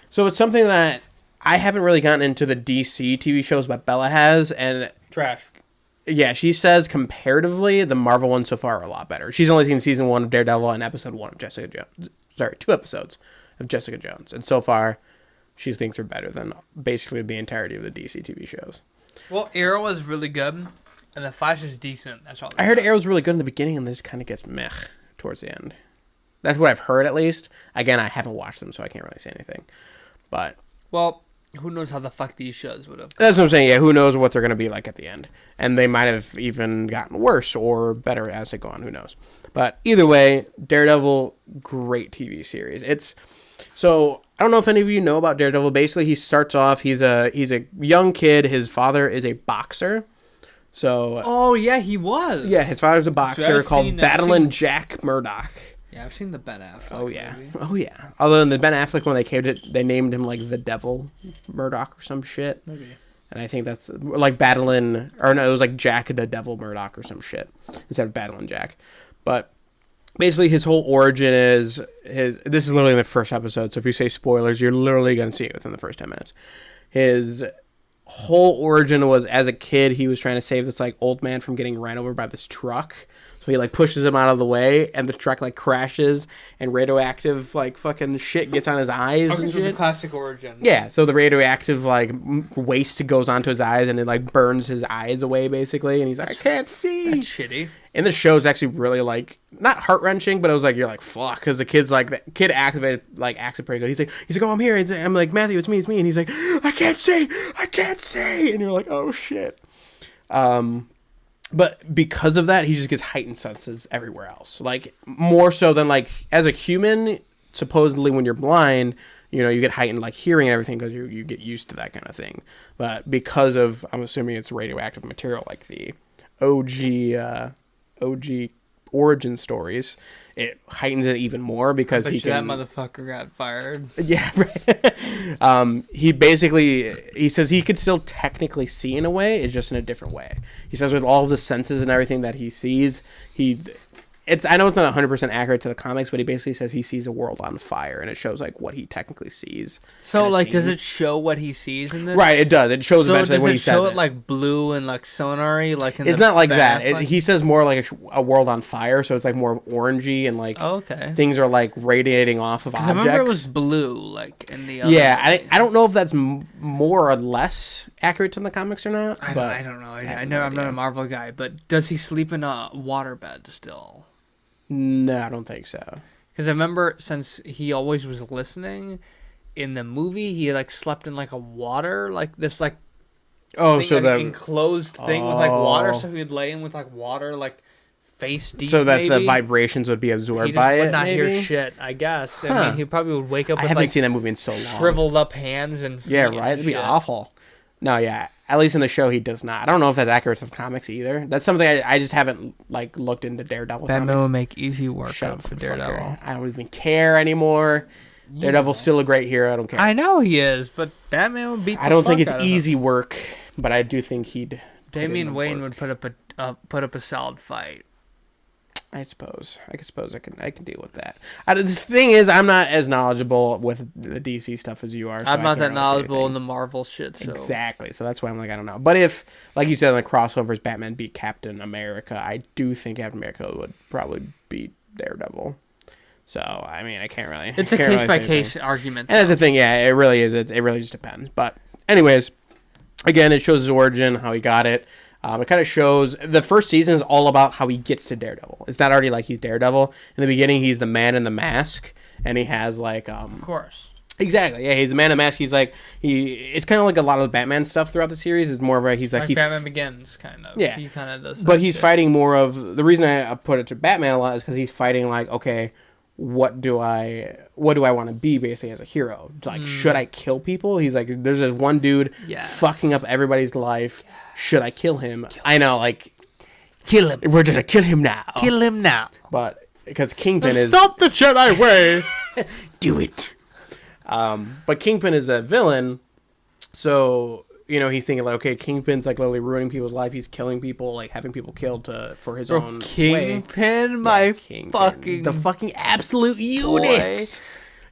So it's something that I haven't really gotten into the DC TV shows, but Bella has, and Trash. yeah, she says comparatively the Marvel ones so far are a lot better. She's only seen season 1 of Daredevil and episode 1 of Jessica Jones. Sorry, 2 episodes of Jessica Jones, and so far she thinks they're better than basically the entirety of the DC TV shows. Well, Arrow was really good, and the Flash is decent. That's all. I heard Arrow's really good in the beginning, and this kind of gets meh towards the end. That's what I've heard, at least. Again, I haven't watched them, so I can't really say anything. But well, who knows how the fuck these shows would have. that's what I'm saying. Yeah, who knows what they're going to be like at the end. And they might have even gotten worse or better as they go on. Who knows? But either way, Daredevil, great TV series. So I don't know if any of you know about Daredevil. Basically, he starts off, he's a young kid. His father is a boxer. So Oh yeah, he was. yeah, his father's a boxer I've called seen- Battling Jack Murdoch. Yeah, I've seen the Ben Affleck. Oh yeah, movie. oh yeah. Although in the Ben Affleck one, they named him like the Devil Murdoch or some shit. Maybe. And I think that's like battling, or no, it was like Jack the Devil Murdoch or some shit instead of battling Jack. But basically, his whole origin is this is literally in the first episode. So if you say spoilers, you're literally gonna see it within the first 10 minutes. His whole origin was as a kid, he was trying to save this like old man from getting ran over by this truck. So he like pushes him out of the way, and the truck like crashes, and radioactive like fucking shit gets on his eyes Okay, and so shit. the classic origin. Yeah, so the radioactive like waste goes onto his eyes, and it like burns his eyes away basically, and he's like, I can't see. That's shitty. And the show's actually really like not heart wrenching, but it was like you're like fuck, because the kid's like the kid acts it pretty good. He's like oh I'm here. I'm like Matthew, it's me, and he's like I can't see, and you're like oh shit. But because of that, he just gets heightened senses everywhere else. Like, more so than, like, as a human, supposedly when you're blind, you know, you get heightened, like, hearing and everything because you get used to that kind of thing. But because of, I'm assuming it's radioactive material, like the OG origin stories, it heightens it even more because Bet he you can. that motherfucker got fired. Yeah, right. He says he could still technically see in a way, it's just in a different way. He says with all of the senses and everything that he sees, I know it's not 100% accurate to the comics, but he basically says he sees a world on fire, and it shows like what he technically sees. So like, does it show what he sees in this? Right, it does. It shows eventually when he says it. Does it show it like blue and like sonary? Like it's not like that. He says more like a world on fire, so it's like more orangey and like things are like radiating off of objects. I remember it was blue, like in the other I don't know if that's more or less accurate to the comics or not. I don't know. I'm not a Marvel guy, but does he sleep in a waterbed still? No, I don't think so. Because I remember since he always was listening, in the movie he like slept in like a water, like this like enclosed thing with like water, so he'd lay in with like water like face deep. So that the vibrations would be absorbed by it. He would not hear shit, I guess. I mean, he probably would wake up with I haven't like seen that movie in so long. Shriveled up hands and feet. Yeah, right. It'd be awful. No, yeah. At least in the show, he does not. I don't know if that's accurate to the comics either. That's something I just haven't like looked into Daredevil. Batman will make easy work of Daredevil. Fucker. I don't even care anymore. Daredevil's still a great hero. I don't care. I know he is, but Batman would beat. I don't think it's easy work, but I do think he'd. Damian Wayne would put up a solid fight. I suppose I can deal with that. The thing is, I'm not as knowledgeable with the DC stuff as you are. So I'm not that knowledgeable in the Marvel shit. So. Exactly. So that's why I'm like, I don't know. But if, like you said, in the crossovers, Batman beat Captain America, I do think Captain America would probably beat Daredevil. So I mean, I can't really. It's a case by case argument. And that's the thing. Yeah, it really is. It really just depends. But anyways, again, it shows his origin, how he got it. It kind of shows the first season is all about how he gets to Daredevil. It's not already like he's Daredevil. In the beginning, he's the man in the mask, and he has like of course. Exactly. Yeah, he's the man in the mask. He's like it's kind of like a lot of the Batman stuff throughout the series. It's more of a he's Batman Begins kind of. Yeah, he kind of does. But he's fighting more of the reason I put it to Batman a lot is because he's fighting like, okay, what do I want to be basically as a hero? Like, should I kill people? He's like, there's this one dude fucking up everybody's life. Yes. Should I kill him? I know, like, kill him. We're gonna kill him now. Kill him now. But because Kingpin is stop the Jedi way. Do it. But Kingpin is a villain, so he's thinking like, okay, Kingpin's like literally ruining people's life. He's killing people, like having people killed for his own Kingpin, way. Kingpin, the fucking absolute unit.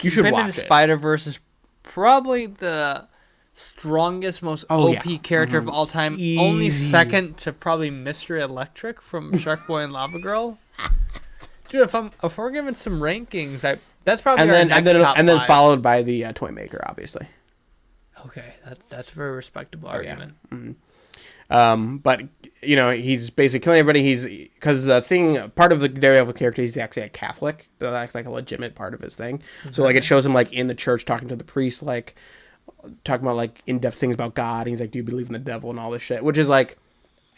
You should watch it. Spider-Verse is probably the strongest, most OP character of all time. Easy. Only second to probably Mr. Electric from Shark Boy and Lava Girl. Dude, if we're giving some rankings, that's probably our next top and then five. Followed by the Toy Maker, obviously. Okay, that's a very respectable argument. Yeah. Mm-hmm. But he's basically killing everybody. Because the thing, part of the Daredevil character, he's actually a Catholic. That's like a legitimate part of his thing. Okay. So like it shows him like in the church talking to the priest, like talking about like in-depth things about God. And he's like, do you believe in the devil and all this shit? Which is like,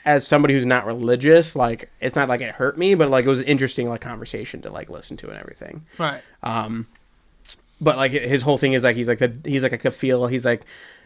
as somebody who's not religious, like it's not like it hurt me, but like it was an interesting like conversation to like listen to and everything. Right. But like his whole thing is like he's like I could feel, he's like,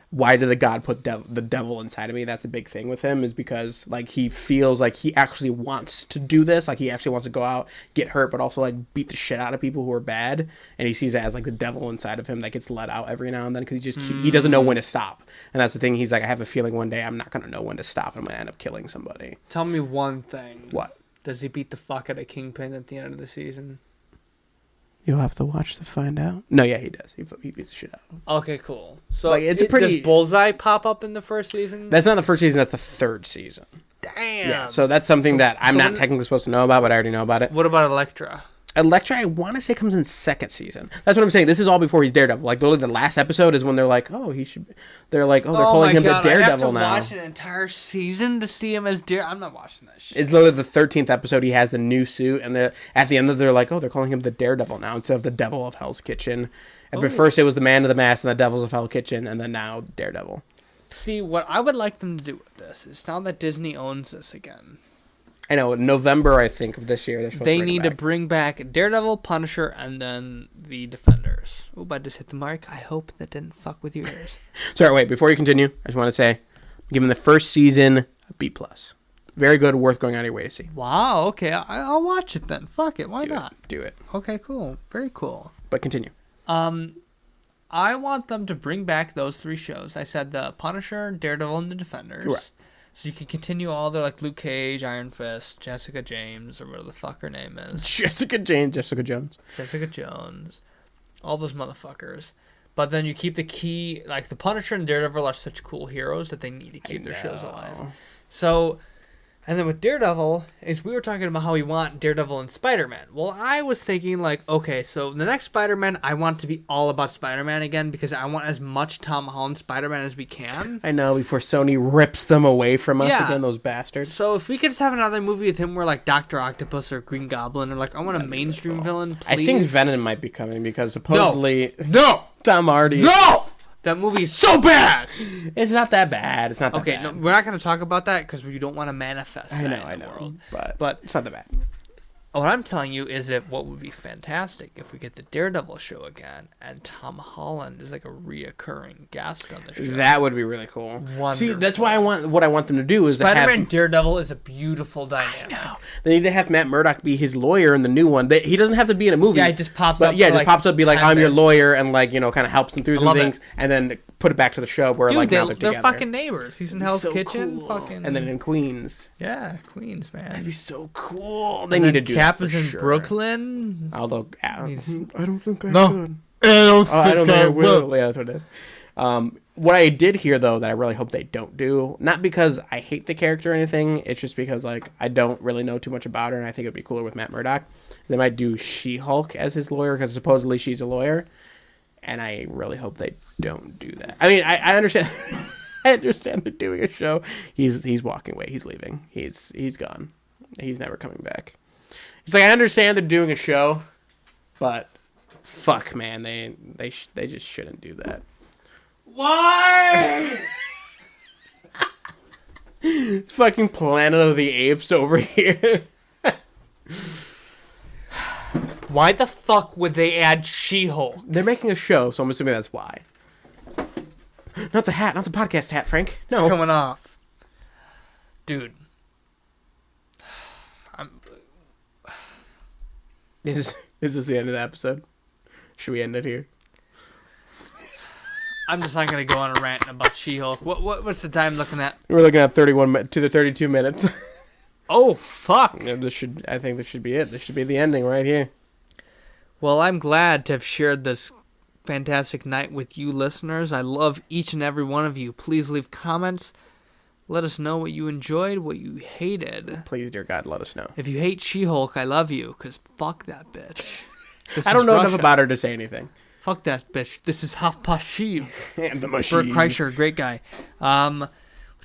why did the God put the devil inside of me? That's a big thing with him, is because like he feels like he actually wants to do this, like he actually wants to go out, get hurt, but also like beat the shit out of people who are bad, and he sees it as like the devil inside of him that gets let out every now and then because he doesn't know when to stop. And that's the thing. He's like, I have a feeling one day I'm not gonna know when to stop. I'm gonna end up killing somebody. Tell me one thing. What? Does he beat the fuck out of Kingpin at the end of the season? You'll have to watch to find out. No, yeah, he does. He beats the shit out of him. Okay, cool. So like, does Bullseye pop up in the first season? That's not the first season. That's the third season. Damn. Yeah, so that's something that I'm not technically supposed to know about, but I already know about it. What about Elektra? Elektra, I want to say, comes in second season. That's what I'm saying. This is all before he's Daredevil. Like, literally, the last episode is when they're like, oh, he should... They're like, oh, they're calling him the Daredevil now. I have to watch an entire season to see him as I'm not watching that shit. It's literally the 13th episode. He has the new suit, and at the end of it, they're like, oh, they're calling him the Daredevil now instead of the Devil of Hell's Kitchen. But first it was the Man of the Mask and the Devils of Hell Kitchen, and then now Daredevil. See, what I would like them to do with this is now that Disney owns this again... I know, in November, I think, of this year, they need to bring back Daredevil, Punisher, and then the Defenders. Oh, I just hit the mark. I hope that didn't fuck with your ears. Sorry, wait, before you continue, I just want to say, I'm giving the first season a B+. Very good, worth going out of your way to see. Wow. Okay, I'll watch it then. Fuck it. Why not? Do it. Okay. Cool. Very cool. But continue. I want them to bring back those 3 shows. I said the Punisher, Daredevil, and the Defenders. Right. So you can continue all their like Luke Cage, Iron Fist, Jessica James, or whatever the fuck her name is. Jessica Jones. Jessica Jones. All those motherfuckers. But then you keep the key, like the Punisher and Daredevil are such cool heroes that they need to keep their shows alive. So, and then with Daredevil, is we were talking about how we want Daredevil and Spider-Man. Well, I was thinking like, okay, so the next Spider-Man, I want to be all about Spider-Man again because I want as much Tom Holland Spider-Man as we can. I know, before Sony rips them away from us again, those bastards. So if we could just have another movie with him where like Dr. Octopus or Green Goblin or like I want a mainstream villain, please. I think Venom might be coming because supposedly... No! Tom Hardy... No! That movie is so bad! It's not that bad. It's not that okay, bad. no, we're not going to talk about that because we don't want to manifest that I in the know. world. But it's not that bad. What I'm telling you is that what would be fantastic if we get the Daredevil show again and Tom Holland is like a reoccurring guest on the show. That would be really cool. Wonderful. See, that's why what I want them to do is Spider-Man have... Daredevil is a beautiful dynamic. No. They need to have Matt Murdock be his lawyer in the new one. He doesn't have to be in a movie. Yeah, he just pops up. Yeah, just pops up, be like, I'm your minutes. lawyer, and like, you know, kind of helps him through some things, and then put it back to the show where Dude, like now they're together. fucking neighbors. He's in Hell's So Kitchen. cool. Fucking. And then in Queens. Yeah, Queens, man. That'd be so cool. They And need then to do Cap that for is in sure. Brooklyn. Although, I don't think I should. I don't think I will. Yeah, that's what it is. What I did hear though that I really hope they don't do, not because I hate the character or anything, it's just because like I don't really know too much about her, and I think it'd be cooler with Matt Murdock. They might do She-Hulk as his lawyer because supposedly she's a lawyer, and I really hope they don't do that. I mean, I understand. I understand they're doing a show. He's walking away. He's leaving. He's gone. He's never coming back. It's like I understand they're doing a show, but fuck, man, they just shouldn't do that. Why? It's fucking Planet of the Apes over here. Why the fuck would they add She-Hulk? They're making a show, so I'm assuming that's why. Not the hat, not the podcast hat, Frank. No. It's coming off. Dude. Is this the end of the episode? Should we end it here? I'm just not gonna go on a rant about She-Hulk. What's the time looking at? We're looking at 31 to the 32 minutes. Oh fuck! Yeah, I think this should be it. This should be the ending right here. Well, I'm glad to have shared this fantastic night with you listeners. I love each and every one of you. Please leave comments. Let us know what you enjoyed, what you hated. Please, dear God, let us know. If you hate She-Hulk, I love you, because fuck that bitch. I don't know enough about her to say anything. Fuck that bitch. This is Half Past Sheev. And the machine. Bert Kreischer, great guy.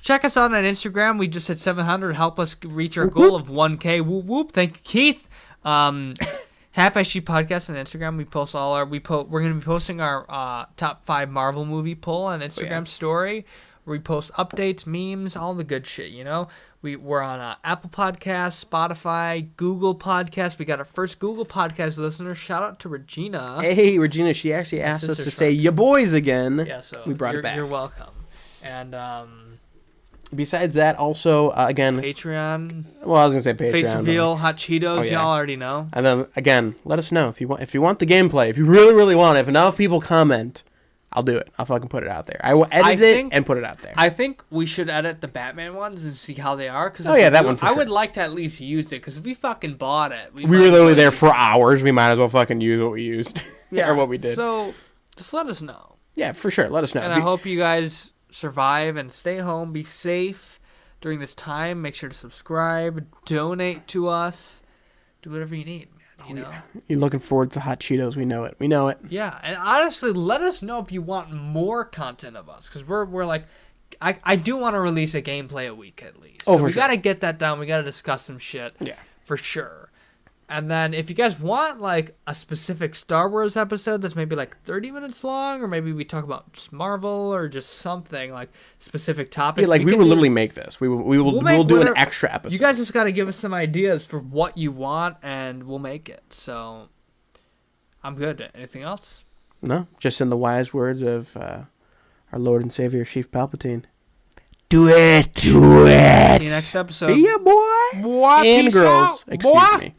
Check us out on Instagram. We just hit 700. Help us reach our goal of 1K. Whoop whoop. Thank you, Keith. Half Past Sheev podcast on Instagram. We post all our. We're going to be posting our top 5 Marvel movie poll on Instagram story. We post updates, memes, all the good shit. You know, we're on Apple Podcasts, Spotify, Google Podcasts. We got our first Google Podcast listener. Shout out to Regina. Hey, Regina. She actually asked us to say "ya boys" again. Yeah, so we brought it back. You're welcome. And besides that, also again, Patreon. Well, I was gonna say Patreon. Face reveal, Hot Cheetos. Oh, yeah. Y'all already know. And then again, let us know if you want the gameplay. If you really want it. If enough people comment, I'll do it. I'll fucking put it out there. I will edit it and put it out there. I think we should edit the Batman ones and see how they are. Cause that one for I sure. would like to at least use it because if we fucking bought it, we were literally there for hours. We might as well fucking use what we used. Yeah, or what we did. So just let us know. Yeah, for sure. Let us know. And I hope you guys survive and stay home. Be safe during this time. Make sure to subscribe, donate to us, do whatever you need. You know? You're looking forward to Hot Cheetos. We know it. We know it. Yeah, and honestly, let us know if you want more content of us, because we're like, I do want to release a gameplay a week at least. Oh, so we sure. gotta get that done. We gotta discuss some shit. Yeah, for sure. And then if you guys want like a specific Star Wars episode that's maybe like 30 minutes long, or maybe we talk about just Marvel or just something like specific topics. Yeah, like we will literally make this. We'll do an extra episode. You guys just got to give us some ideas for what you want, and we'll make it. So I'm good. Anything else? No, just in the wise words of our Lord and Savior, Sheev Palpatine. Do it. See you next episode. See ya, boys. Boy, and peace girls. out. Excuse Boy. me.